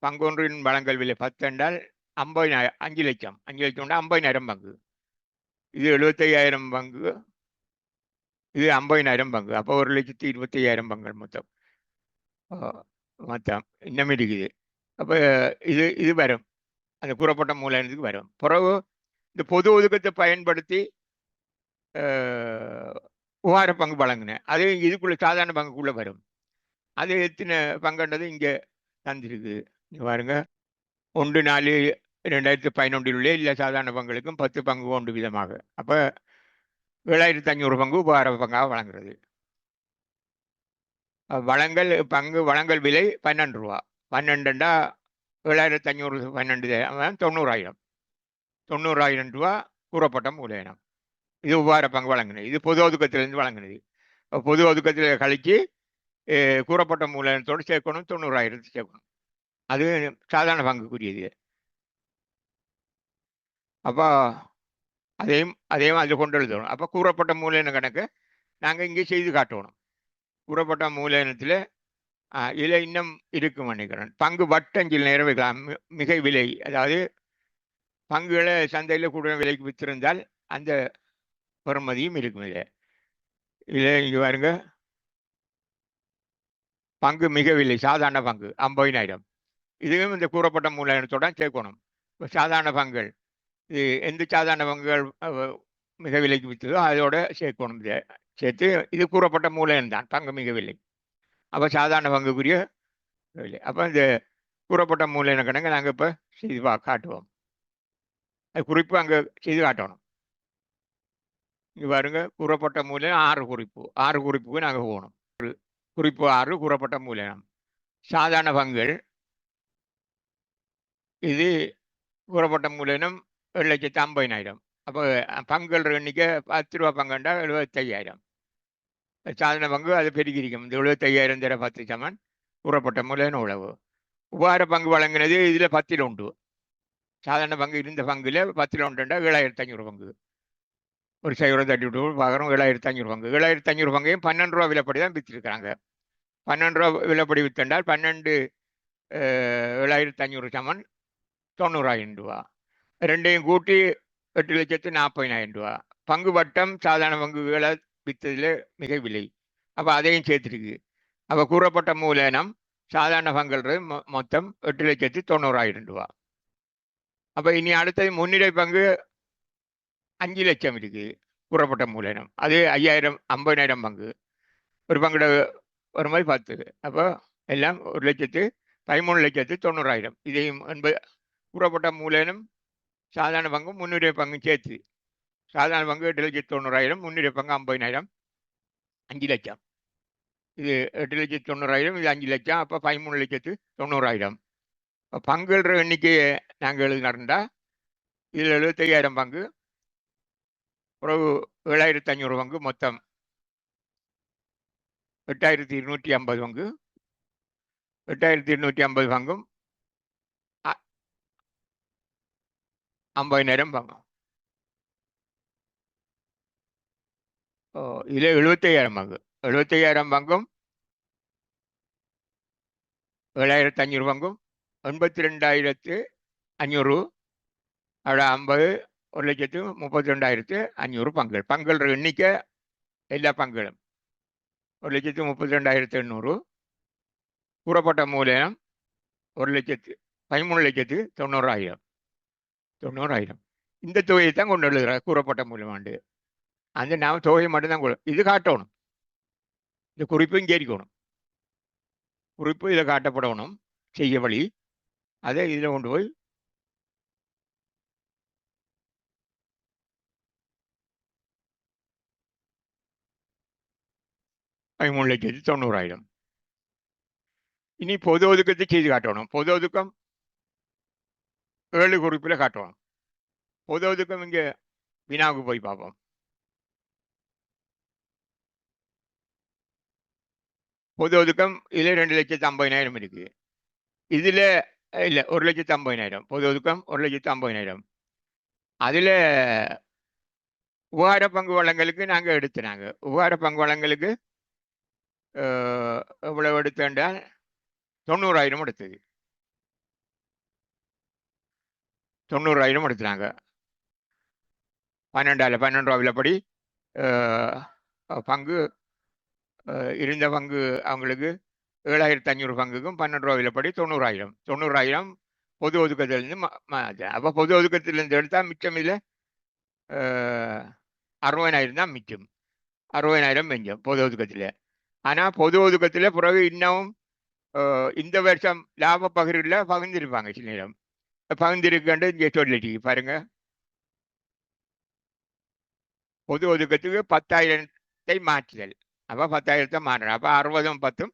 பங்கொன்றின் வழங்கல் விலை 10 என்றால் 50,000, 5 லட்சம் 50,000 பங்கு. இது 75,000 பங்கு, இது 50,000 பங்கு. அப்போ 1,25,000 பங்குகள் மொத்தம் இன்னும் இருக்குது. அப்போ இது வரும், அந்த கூறப்பட்ட மூலதனத்துக்கு வரும். பிறகு இந்த பொது ஒதுக்கத்தை பயன்படுத்தி உகார பங்கு வழங்கினேன், அது இதுக்குள்ள சாதாரண பங்குக்குள்ளே வரும். அது எத்தனை பங்குன்றது இங்கே தந்திருக்கு பாருங்க. 1/4/2011 இல்லை சாதாரண பங்குகளுக்கும் 10 பங்கு கொண்டு விதமாக. அப்போ 7,500 பங்கு உபகார பங்காக வழங்குறது. வழங்கல் விலை 12 ரூபா. 12 7,500 12 90,000. 90,000 ரூபா கூறப்பட்ட மூலதனம். இது உபகார பங்கு வழங்கினது. இது பொது ஒதுக்கத்திலிருந்து வழங்கினது. பொது ஒதுக்கத்தில் கழிச்சு கூறப்பட்ட மூலதனத்தோடு சேர்க்கணும், 90,000 சேர்க்கணும். அது சாதாரண பங்குக்குரியது. அப்போ அதையும் அதில் கொண்டு எழுதணும். அப்போ கூறப்பட்ட மூலதன கணக்கை நாங்கள் இங்கே செய்து காட்டணும். கூறப்பட்ட மூலதனத்தில் இதில் இன்னும் இருக்கும் நினைக்கிறேன். பங்கு வட்டஞ்சில் நேரம் வைக்கலாம். மிகை விலை, அதாவது பங்குகளை சந்தையில் கூட விலைக்கு விற்றிருந்தால் அந்த பெறுமதியும் இருக்கும். இதில் இங்கே பாருங்க, பங்கு மிக விலை சாதாரண பங்கு 50,000. இதுவும் இந்த கூறப்பட்ட மூலதனத்தோட சேர்க்கணும். இப்போ சாதாரண பங்குகள், இது எந்த சாதாரண பங்குகள் மிக விலைக்கு விற்றதோ அதோட சேர்க்கணும். சேர்த்து இது கூறப்பட்ட மூலதனம் தான், பங்கு மிக விலை. அப்போ சாதாரண பங்குக்குரிய விலை. அப்போ இந்த கூறப்பட்ட மூலதன கணக்கு நாங்கள் இப்போ செய்து காட்டுவோம். அது குறிப்பு அங்கே செய்து காட்டணும். இங்கே பாருங்க, கூறப்பட்ட மூலதனம் 6 குறிப்பு. 6 குறிப்புக்கு நாங்கள் போகணும். குறிப்பு 6 கூறப்பட்ட மூலதனம். சாதாரண பங்குகள், இது கூறப்பட்ட மூலதனம் 7,50,000. அப்போ பங்குகள் எண்ணிக்கை 10 ரூபா பங்குண்டா 75,000. சாதாரண பங்கு அது பெருகிருக்கும். இந்த 75,000 தர 10 சமன் கூறப்பட்ட மூலதனம் உழவு. உபகார பங்கு வழங்கினது இதில் 10ல் 1. சாதாரண பங்கு இருந்த பங்குல 10ல் 1 7,500 பங்கு. ஒரு சைவரம் தட்டி விட்டு பார்க்குறோம். 7,500 பங்கு. 7,500 பங்கையும் 12 ரூபா விலைப்படி தான் விற்றுருக்குறாங்க. 12 ரூபா விலைப்படி விற்றென்றால் 7,500 சமன் 90,000 ரூபா. ரெண்டையும் கூட்டி 8,40,000 ரூபா. பங்கு வட்டம் சாதாரண பங்குகளை விற்றதில் மிக விலை. அப்போ அதையும் சேர்த்துருக்கு. அப்போ கூறப்பட்ட மூலதனம் சாதாரண பங்குறது மொத்தம் 8,90,000 ரூபா. அப்போ இனி அடுத்தது முன்னிலை பங்கு 5,00,000 இருக்கு கூறப்பட்ட மூலதனம். அது 5,000 50,000 பங்கு. ஒரு பங்குட ஒரு மாதிரி 10. அப்போ எல்லாம் 1,13,90,000. இதையும் கூறப்பட்ட மூலதனம் சாதாரண பங்கும் முன்னுரிமை பங்கும் சேர்த்து. சாதாரண பங்கு 8,90,000, முன்னுரிமை பங்கு 50,000, 5 லட்சம். இது 8,90,000, இது 5 லட்சம். அப்போ 13,90,000. பங்குற எண்ணிக்கையை நாங்கள் எழுதினா இதில் 75,000 பங்கு, பிறகு 7,500 பங்கு, மொத்தம் 8,250 பங்கு. 8,250 பங்கும் 50,000 பங்கு. இதில் 75,000 பங்கு. 75,000 பங்கும் 7,500 பங்கும் 82,500. അവിടെ 50, 1,32,500 பங்குகள். பங்குகள் எண்ணிக்கை எல்லா பங்குகளும் 1,32,800. கூறப்பட்ட மூலதனம் 13,90,000. இந்த தொகையை தான் கொண்டு எழுதுகிறார் கூறப்பட்ட மூலமாண்டு. அந்த நாம் தொகையை மட்டும்தான் இது காட்டணும். இந்த குறிப்பு இங்கே இருக்கணும். குறிப்பு இதில் காட்டப்படணும். செய்ய வழி அதை இதில் கொண்டு போய் $13,90,000. இனி பொது ஒதுக்கத்தை செய்து காட்டணும். பொது ஒதுக்கம் 7 குறிப்பில் காட்டணும். பொது ஒதுக்கம் இங்கே வினாவுக்கு போய் பார்ப்போம். பொது ஒதுக்கம் இதில் 2,50,000 இருக்கு. இதில் இல்லை 1,50,000. பொது ஒதுக்கம் 1,50,000. அதில் உபகார பங்கு வளங்களுக்கு நாங்கள் எடுத்துனாங்க. உபகார பங்கு வளங்களுக்கு எவ்வளவு எடுத்தேன்டா 90,000 எடுத்தது. 90,000 எடுத்துனாங்க. 12 ரூபா விலைப்படி பங்கு இருந்த பங்கு அவங்களுக்கு 7,500 பங்குக்கும் 12 ரூபா விலைப்படி 90,000. 90,000 பொது ஒதுக்கத்திலிருந்து அப்போ பொது ஒதுக்கத்திலிருந்து எடுத்தால் மிச்சம் இல்லை 60,000 தான் மிச்சம். 60,000 மிச்சம் பொது ஒதுக்கத்தில். ஆனால் பொது ஒதுக்கத்தில் பிறகு இன்னும் இந்த வருஷம் லாப பகிர்வில் பகிர்ந்திருப்பாங்க. சில நேரம் பகிர்ந்திருக்கேன் இங்கே சொல்லிட்டு பாருங்க. பொது ஒதுக்கத்துக்கு 10,000 மாற்றுதல். அப்போ 10,000 மாற்றணும். அப்போ 60, 10,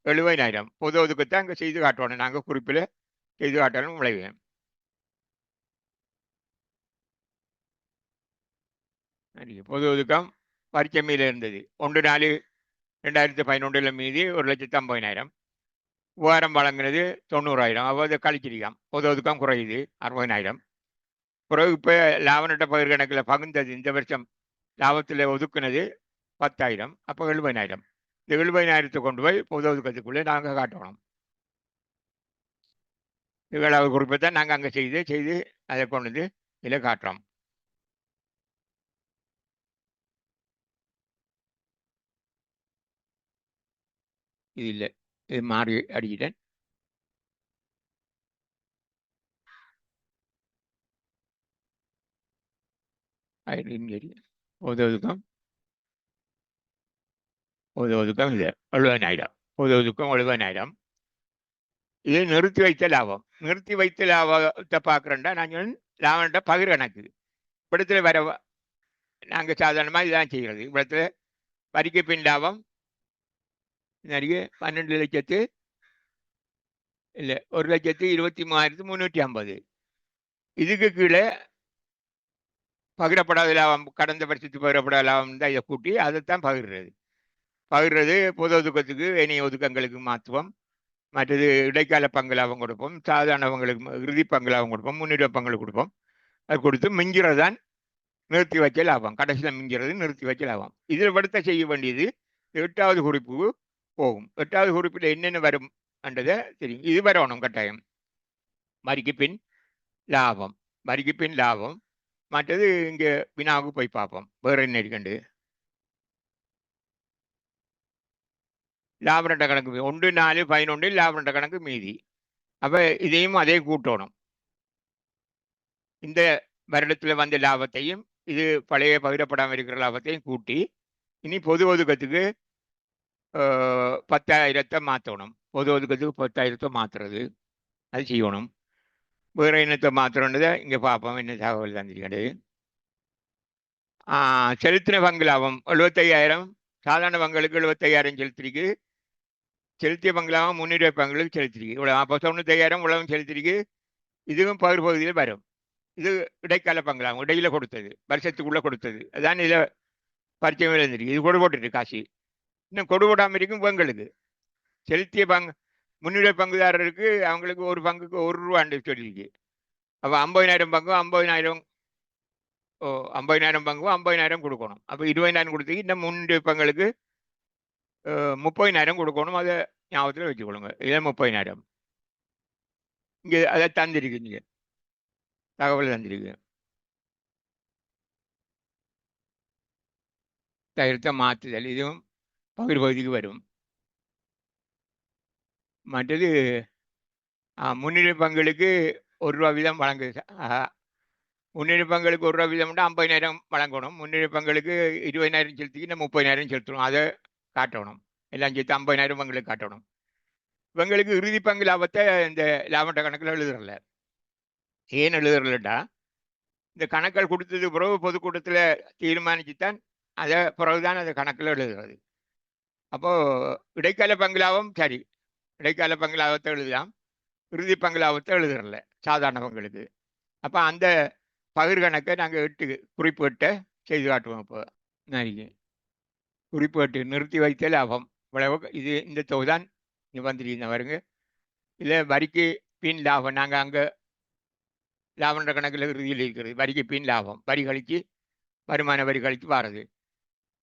70,000 பொது ஒதுக்கத்தை அங்கே செய்து காட்டணும். நாங்கள் குறிப்பில் செய்து காட்டணும் விளைவேன். பொது ஒதுக்கம் பரீட்சை மீது இருந்தது 1/4/2011 மீதி 1,50,000. உபகாரம் வழங்கினது 90,000. அப்போ அதை கழிச்சிருக்காம். பொது ஒதுக்கம் குறையுது 60,000. பிறகு இப்போ லாப நட்ட பகிர் கணக்கில் பகிர்ந்தது இந்த வருஷம் லாபத்தில் ஒதுக்குனது 10,000. அப்போ 70,000. இந்த 70,000 கொண்டு போய் பொது ஒதுக்கத்துக்குள்ளே நாங்கள் காட்டணும். இவ்வளவு குறிப்பை தான் நாங்கள் அங்கே செய்து அதை கொண்டு வந்து இதில் காட்டுறோம். இது இல்லை, இது மாறி அடிக்கிட்டேன். பொது ஒதுக்கம் இது 70,000. பொது ஒதுக்கம் 70,000. இது நிறுத்தி வைத்த லாபம். நிறுத்தி வைத்த லாபத்தை பார்க்குறேன்டா நான் லாபம்ட்ட பகிர் கணக்கு இடத்துல வர நாங்கள் சாதாரணமாக இதான் செய்கிறது. இடத்துல வரிக்கு பின் லாபம் நிறைய 12,00,000 இல்லை 1,23,350. இதுக்கு கீழே பகிரப்படாத லாபம், கடந்த வருஷத்துக்கு பகிரப்படாத லாபம் தான் இதை கூட்டி அதைத்தான் பகிர்றது பொது ஒதுக்கத்துக்கு இணைய ஒதுக்கங்களுக்கு மாற்றுவோம். மற்றது இடைக்கால பங்கு லாபம் கொடுப்போம். சாதாரணவங்களுக்கு இறுதி பங்கு லாபம் கொடுப்போம். முன்னிலை பங்குகளுக்கு கொடுப்போம். அது கொடுத்து மிஞ்சுறது தான் நிறுத்தி வச்ச லாபம். கடைசியில் மிஞ்சுறது நிறுத்தி வச்ச லாபம். இதில் விடுத்த செய்ய வேண்டியது 8வது குறிப்பு போகும். 8வது குறிப்பில் என்னென்ன வரும் என்றதை தெரியும். இது வரணும் கட்டாயம். வரிக்கு பின் லாபம். வரிக்கு பின் லாபம். மற்றது இங்கே வினாவுக்கு போய் பார்ப்போம். வேறு என்ன இருக்கண்டு. லாப கணக்கு 1 4 11 லாப கணக்கு மீதி. அப்போ இதையும் அதே கூட்டணும். இந்த வருடத்தில் வந்த லாபத்தையும் இது பழைய பகிரப்படாமல் இருக்கிற லாபத்தையும் கூட்டி இனி பொது ஒதுக்கத்துக்கு 10,000 மாற்றணும். பொது ஒதுக்கத்துக்கு 10,000 மாற்றுறது அது செய்யணும். வேறு இனத்தை மாத்திரன்றதை இங்கே பார்ப்போம். என்ன தகவல் தந்திருக்கிறது. செலுத்தின பங்கு லாபம் 75,000. சாதாரண பங்குகளுக்கு 75,000 செலுத்திருக்கு. செலுத்திய பங்கு லாபம் முன்னுரிமை பங்குகளுக்கு செலுத்திருக்கு. இவ்வளோ அப்போ 95,000 உலகம் செலுத்திருக்கு. இதுவும் பகிர் பகுதியில் வரும். இது இடைக்கால பங்கு லாபம், இடையில கொடுத்தது, வருஷத்துக்குள்ள கொடுத்தது. அதான் இதில் பரிச்சயம் இருந்திருக்கு. இது கொடுபோட்டு காசு. இன்னும் கொடுபோடாமல் இருக்கும் பங்குகளுக்கு. செலுத்திய பங்கு முன்னுரிமை பங்குதாரருக்கு அவங்களுக்கு ஒரு பங்குக்கு ₹1 சொல்லியிருக்கு. அப்போ 50,000 பங்கு 50,000 50,000 பங்கு 50,000 கொடுக்கணும். அப்போ 20,000 கொடுத்து இன்னும் முன்னுரிமை பங்களுக்கு 30,000 கொடுக்கணும். அதை ஞாபகத்தில் வச்சுக்கொள்ளுங்க. இதில் 30,000 இங்கே அதை தந்திருக்கு. நீங்கள் தகவல் தந்திருக்கு. தயிர்த்த மாற்றுதல் இதுவும் பகிர் பகுதிக்கு வரும். மற்றது முன்னுரிமை பங்குகளுக்கு ₹1 வீதம் வழங்குது. முன்னுரிமை பங்குகளுக்கு ₹1 வீதம் 50,000 வழங்கணும். முன்னுரிமை பங்குகளுக்கு 20,000 செலுத்தி இன்னும் 30,000 செலுத்தணும். அதை காட்டணும். எல்லாம் சேர்த்து 50,000 பங்குகளுக்கு காட்டணும். இவங்களுக்கு இறுதி பங்கு லாபத்தை இந்த லாபட்ட கணக்கில் எழுதுறல. ஏன் எழுதுறலட்டா, இந்த கணக்கள் கொடுத்தது பிறகு பொதுக்கூட்டத்தில் தீர்மானிச்சுத்தான் அதை பிறகுதான் அந்த கணக்கில் எழுதுறது. அப்போது இடைக்கால பங்கு லாபம் சரி, இடைக்கால பங்கு லாபத்தை எழுதலாம். இறுதி பங்கு லாபத்தை எழுதுறல சாதாரண பங்குகளுக்கு. அப்போ அந்த பகிர் கணக்கை நாங்கள் 8 குறிப்பு 8 செய்து காட்டுவோம். இப்போ நாளைக்கு குறிப்பு 8 நிறுத்தி வைத்த லாபம் இவ்வளவு. இது இந்த தொகை தான் இங்கே வந்துருக்கீங்க பாருங்க. இல்லை வரிக்கு பின் லாபம் நாங்கள் அங்கே லாபன்ற கணக்கில் இறுதியில் இருக்கிறது. வரிக்கு பின் லாபம், வரி கழிச்சு வருமான வரி கழிச்சு வாரது.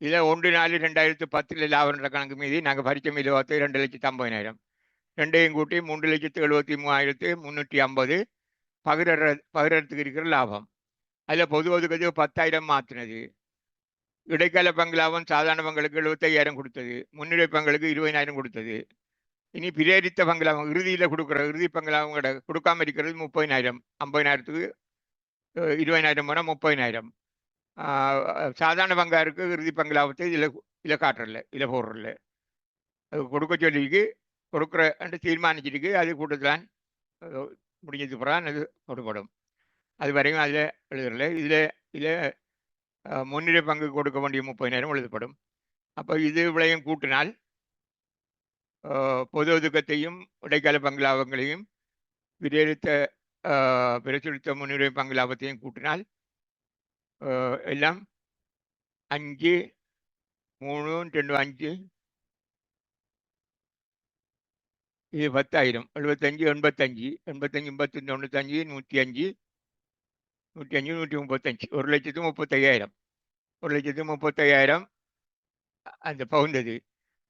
இதில் 1/4/2010 லாபன்ற கணக்கு மீது நாங்கள் பரிச்சை மீது பார்த்து 2,50,000 ரெண்டையும் கூட்டி 3,73,350 பகிரத்துக்கு இருக்கிற லாபம். அதில் பொது ஒதுக்கத்துக்கு 10,000 மாற்றினது. இடைக்கால பங்கு லாபம் சாதாரண பங்களுக்கு 75,000 கொடுத்தது. முன்னிலை பங்களுக்கு 20,000 கொடுத்தது. இனி பிரேரித்த பங்கு லாபம் இறுதியில் கொடுக்குற இறுதி பங்கு லாபம் கொடுக்காம இருக்கிறது 30,000. 50,000த்துக்கு 20,000 போனால் 30,000. சாதாரண பங்காருக்கு இறுதி பங்கு லாபத்தை இதில் காட்டுறல, இதில் போடுறல. அது கொடுக்க சொல்லிக்கு கொடுக்குற தீர்மானிச்சிருக்கு. அது கூட்டத்திலான் முடிஞ்சது பிறகு அது கொடுப்படும். அது வரையும் அதில் எழுதுறல. இதில் முன்னிலை பங்கு கொடுக்க வேண்டிய 30,000 எழுதப்படும். அப்போ இது விளையும் கூட்டினால் பொது ஒதுக்கத்தையும் இடைக்கால பங்கு லாபங்களையும் பிரசுரித்த முன்னுரிமை பங்கு லாபத்தையும் கூட்டினால் எல்லாம் 5 3 2 5 இது 10,000 75 85 85 85 95 105 105 135 1,35,000 1,35,000 அந்த பவுண்டது.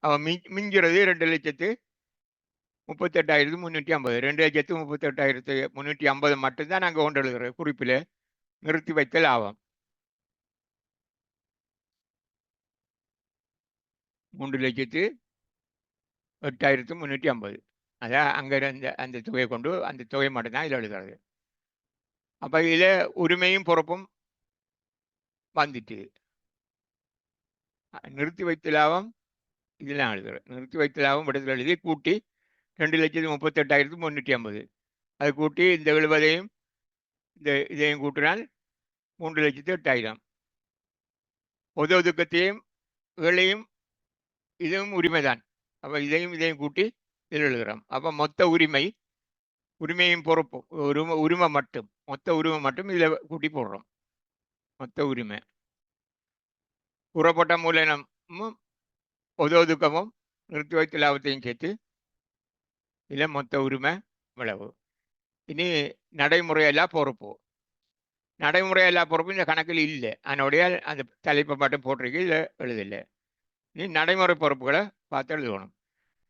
அவன் மிஞ்சுறது 2,38,350 2,38,350 மட்டும்தான் நாங்கள் கொண்டு எழுதுறோம். குறிப்பில் நிறுத்தி வைத்த லாபம் 3,08,350. அதான் அங்கே அந்த தொகையை கொண்டு அந்த தொகை மட்டும்தான் இதில் எழுதுறது. அப்போ இதில் உரிமையும் பொறுப்பும் வந்துட்டு நிறுத்தி வைத்த லாபம் இதெல்லாம் எழுதுறேன். நிறுத்தி வைத்த லாபம் இடத்துல எழுதி கூட்டி 2,38,350. அது கூட்டி இந்த 70ஐயும் இந்த இதையும் கூட்டினால் 3,08,000. பொது ஒதுக்கத்தையும் 7ஐயும் இதுவும் உரிமை தான். அப்போ இதையும் கூட்டி இதில் எழுதுகிறோம். அப்போ மொத்த உரிமையும் பொறுப்பும் உரிமை மட்டும் மொத்த உரிமை மட்டும் இதில் கூட்டி போடுறோம். மொத்த உரிமை கூறப்பட்ட மூலதனமும் பொது ஒதுக்கமும் நிறுத்தி வைத்த லாபத்தையும் சேர்த்து இதில் மொத்த உரிமை விளைவு. இனி நடைமுறையெல்லாம் பொறுப்பு. நடைமுறையெல்லாம் பொறுப்பு இந்த கணக்கில் இல்லை. அதனுடைய அந்த தலைப்பை மட்டும் போட்டிருக்கு, இதில் எழுதலை. இனி நடைமுறை பொறுப்புகளை பார்த்து எழுதணும்.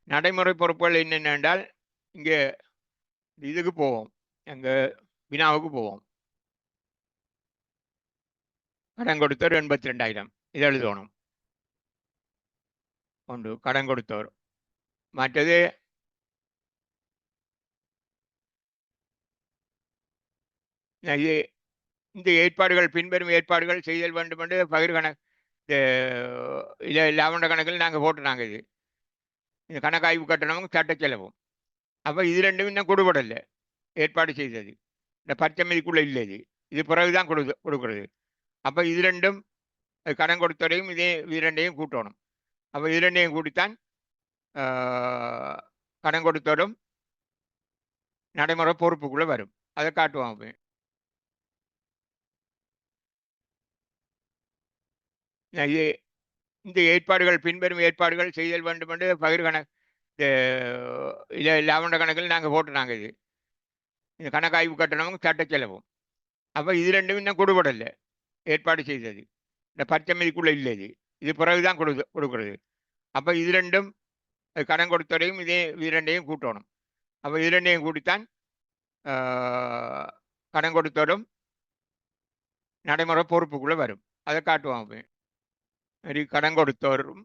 நடைமுறை பொறுப்புகள் என்னென்ன என்றால் இங்கே இதுக்கு போவோம், எங்கள் வினாவுக்கு போவோம். கடன் கொடுத்தவர் 82,000 இதை எழுதணும். ஒன்று கடன் கொடுத்தவர் மற்றது இது இந்த ஏற்பாடுகள் பின்வரும் ஏற்பாடுகள் செய்தல் வேண்டும் என்று பகிர் கணக்கு இதை லாபண்ட கணக்கில் நாங்கள் போட்டுனாங்க. இது கணக்காய்வு கட்டணமும் சட்ட செலவும். அப்போ இது ரெண்டும் இன்னும் கொடுபடலை. ஏற்பாடு செய்தது இந்த பச்சைமதிக்குள்ளே இல்லை. இது பிறகுதான் கொடுக்கிறது. அப்போ இது ரெண்டும் கடன் கொடுத்தவரையும் இது ரெண்டையும் கூட்டணும். அப்போ இது ரெண்டையும் கூட்டித்தான் கடன் கொடுத்தவரும் நடைமுறை பொறுப்புக்குள்ளே வரும். அதை காட்டுவாங்க. இது இந்த ஏற்பாடுகள் பின்வரும் ஏற்பாடுகள் செய்தல் வேண்டும் என்று பகிர் கணக்கு இதை லாபண்ட கணக்கில் நாங்கள் போட்டுனாங்க. இது கணக்காய்வு கட்டணமும் சட்ட செலவும். அப்போ இது ரெண்டும் இன்னும் கொடுபடலை. ஏற்பாடு செய்தது இந்த பச்சைமதிக்குள்ளே இல்லை. இது பிறகுதான் கொடுக்கிறது. அப்போ இது ரெண்டும் கடன் கொடுத்தவரையும் இது ரெண்டையும் கூட்டணும். அப்போ இது ரெண்டையும் கூட்டித்தான் கடன் கொடுத்தவரும் நடைமுறை பொறுப்புக்குள்ளே வரும். அதை காட்டுவாங்க. கடன் கொடுத்தவரும்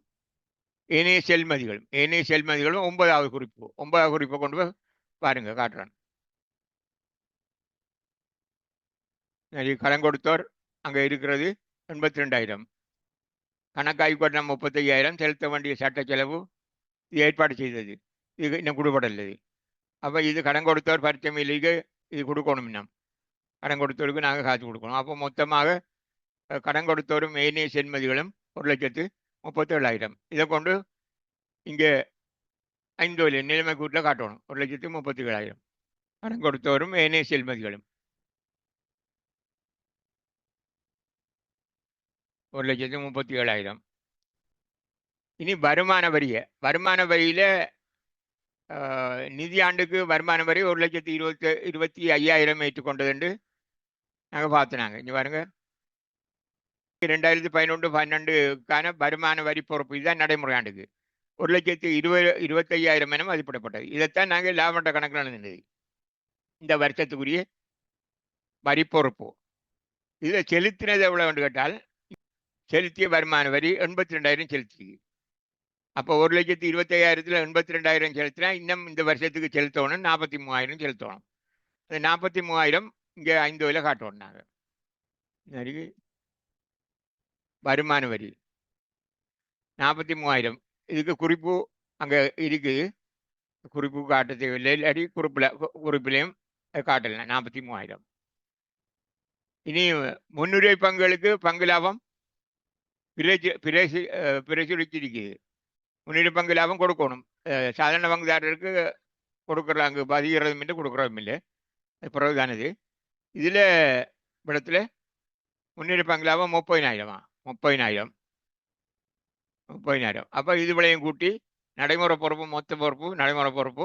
ஏனைய செல்மதிகளும் 9வது குறிப்பு. 9வது குறிப்பை கொண்டு போய் பாருங்க, காட்டுறேன். கடன் கொடுத்தோர் அங்கே இருக்கிறது 82,000. கணக்காய்வு கட்டணம் 35,000. செலுத்த வேண்டிய சட்ட செலவு இது ஏற்பாடு செய்தது. இது இன்னும் கொடுபடல்லது. அப்போ இது கடன் கொடுத்தோர் பரிச்சமையிலேயே இது கொடுக்கணும். இன்னும் கடன் கொடுத்தோருக்கு நாங்கள் காசு கொடுக்கணும். அப்போ மொத்தமாக கடன் கொடுத்தோரும் ஏனைய செல்மதிகளும் 1,37,000. இதை கொண்டு இங்கே 5 நிலைமை கூட்டில் காட்டணும். 1,37,000 கடன் கொடுத்தோரும் ஏனைய செல்மதிகளும் 1,37,000. இனி வருமான வரியில் நிதியாண்டுக்கு வருமான வரி 1,25,000 ஏற்றுக்கொண்டது நாங்கள் பார்த்துனாங்க. இங்கே பாருங்க, 2011-12க்கான வருமான வரி பொறுப்பு இதுதான் நடைமுறை ஆண்டுக்கு 1,25,000 என மதிப்பிடப்பட்டது. இதைத்தான் நாங்கள் லாபண்ட கணக்கில் இருந்தது. இந்த வருஷத்துக்குரிய வரி பொறுப்பு இதில் செலுத்தினது எவ்வளவு கேட்டால், செலுத்திய வருமான வரி 82,000 செலுத்திருக்கு. அப்போ 1,25,000 82,000 செலுத்தினா இன்னும் இந்த வருஷத்துக்கு செலுத்தணும் 43,000 செலுத்தணும். அந்த 43,000 இங்கே 5 காட்டணும். நாங்கள் வருமான வரி 43,000 இதுக்கு குறிப்பு அங்கே இருக்குது. குறிப்பு காட்ட தேவையில்லை, இல்லாட்டி குறிப்பிலையும் காட்டலாம். 43,000. இனி முன்னுரிமை பங்குகளுக்கு பங்கு லாபம் பிரசுரிச்சிருக்குது. முன்னுரிமை பங்கு லாபம் கொடுக்கணும். சாதாரண பங்குதாரருக்கு கொடுக்குறாங்க, பதிகிறதும் இல்லை கொடுக்குறதும் இல்லை. அது பிறகுதானது. இதில் இடத்துல முன்னுரிமை பங்கு லாபம் 30,000. அப்போ இது விலையும் கூட்டி நடைமுறை பொறுப்பு, மொத்த பொறுப்பு, நடைமுறை பொறுப்பு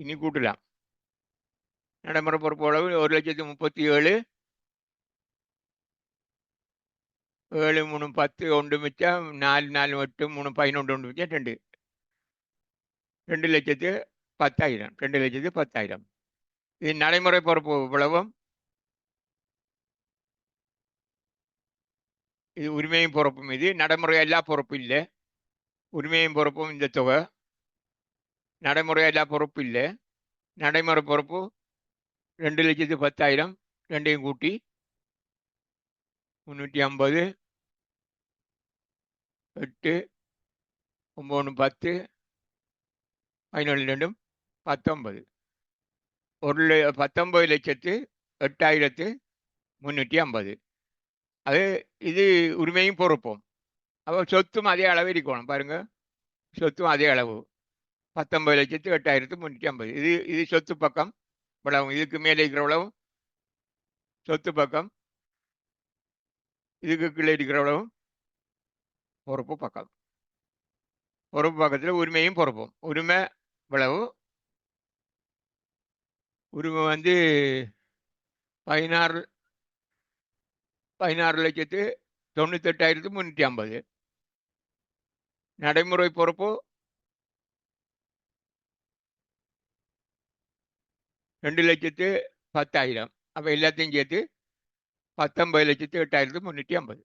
இனி கூட்டலாம். நடைமுறை பொறுப்பு அளவு 1,37,000. 7 3 10 ஒன்று மிச்சம் 4 4 8 3 11 ஒன்று மிச்சம் 2. 2,10,000. 2,10,000. இது நடைமுறை பொறுப்பு இவ்வளவும். இது உரிமையும் பொறுப்பும். இது நடைமுறை எல்லா பொறுப்பு இல்லை. உரிமையும் பொறுப்பும் இந்த தொகை. நடைமுறை எல்லா பொறுப்பு இல்லை. நடைமுறை பொறுப்பு 2,10,000. ரெண்டையும் கூட்டி 350 8 9 10 17 19 19,08,350. அது இது உரிமையும் பொறுப்பும். அப்போ சொத்தும் அதே அளவு இருக்கணும். பாருங்க, சொத்தும் அதே அளவு 19,08,350. இது சொத்து பக்கம் இவ்வளவு. இதுக்கு மேலே இருக்கிறவளவும் சொத்து பக்கம், இதுக்கு கீழே இருக்கிறவளவும் பொறுப்பு பக்கம். பொறுப்பு பக்கத்தில் உரிமையும் பொறுப்பும். உரிமை இவ்வளவு. உரிமை 16,98,350. நடைமுறை பொறுப்பு 2,10,000. அப்போ எல்லாத்தையும் சேர்த்து 19,08,350.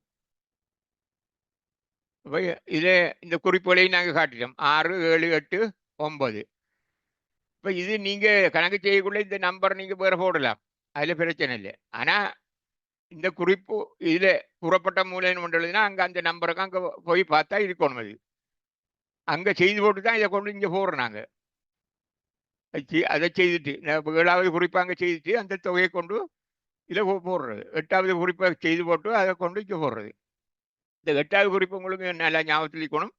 அப்ப இதில் இந்த குறிப்புகளையும் நாங்கள் காட்டிட்டோம். 6, 7, 8, 9. இப்போ இது நீங்கள் கணக்கு செய்யக்குள்ள இந்த நம்பர் நீங்கள் வேறு போடலாம், அதில் பிரச்சனை இல்லை. ஆனால் இந்த குறிப்பு இதில் கூறப்பட்ட மூலைன்னு ஒன்று எழுதுனா அங்கே அந்த நம்பருக்கு அங்கே போய் பார்த்தா இருக்கணும். அது அங்கே செய்து போட்டு தான் இதை கொண்டு இங்கே போடுறோம். நாங்கள் அதை செய்துட்டு 7வது குறிப்பை அங்கே செய்துட்டு அந்த தொகையை கொண்டு இதை போடுறது. 8வது குறிப்பை செய்து போட்டு அதை கொண்டு இங்கே போடுறது. இந்த 8வது குறிப்பு உங்களுக்கு நல்லா ஞாபகத்தில் இருக்கணும்.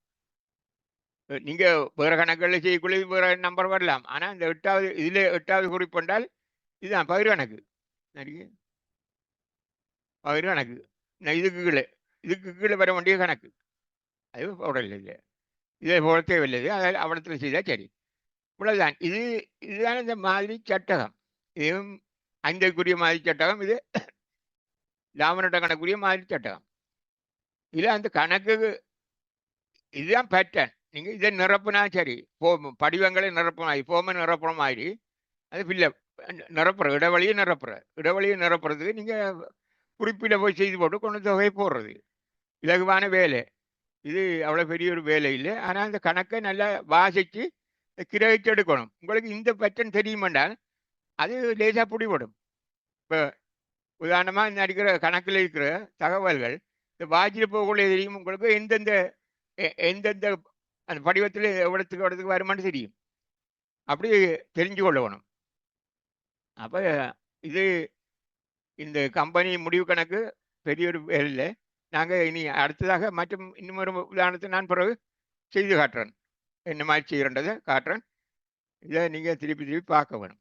நீங்கள் வேறு கணக்குகளில் செய்யக்குள்ளே வேறு நம்பர் வரலாம். ஆனால் இந்த 8வது இதில் 8வது குறிப்பு என்றால் இதுதான் பகிர் கணக்கு. பகிர் கணக்கு இதுக்கு கீழே வர வேண்டிய கணக்கு அது போடல. இல்லை இதை போட தேவையில்லை. அதை அவலத்தில் செய்தால் சரி. இவ்வளவுதான். இதுதான் இந்த மாதிரி சட்டகம். இதுவும் 5க்குரிய மாதிரி சட்டகம். இது லாபநட்ட கணக்குரிய மாதிரி சட்டகம். இதில் அந்த கணக்கு இதுதான் பேட்டர்ன். நீங்கள் இதை நிரப்புனா சரி. படிவங்களை நிரப்புனா ஃபோமை நிரப்புற மாதிரி அது ஃபில்ல நிரப்புற இடைவெளியை நிரப்புறதுக்கு நீங்கள் குறிப்பிட போய் செய்து போட்டு கொண்டு தொகையை போடுறது இலகுவான வேலை. இது அவ்வளோ பெரிய ஒரு வேலை இல்லை. ஆனால் அந்த கணக்கை நல்லா வாசித்து கிரகிச்சு எடுக்கணும். உங்களுக்கு இந்த பேட்டர்ன் தெரியுமென்றால் அது லேசாக பிடிபடும். இப்போ உதாரணமாக இந்த அடிக்கிற கணக்கில் இருக்கிற தகவல்கள் இந்த வாசிட்டு போகக்குள்ளே தெரியும். உங்களுக்கு எந்தெந்த அந்த படிவத்தில் எவ்வளோத்துக்கு வருமானு தெரியும். அப்படி தெரிஞ்சு கொள்ளணும். அப்போ இது இந்த கம்பெனி முடிவு கணக்கு பெரிய ஒரு வேலை. நாங்கள் இனி அடுத்ததாக மற்றும் இன்னொரு உதாரணத்தை நான் பிறகு செய்து காட்டுறேன். என்ன மாதிரி செய்கிறன்றதை காட்டுறேன். இதை நீங்கள் திருப்பி பார்க்க வேணும்.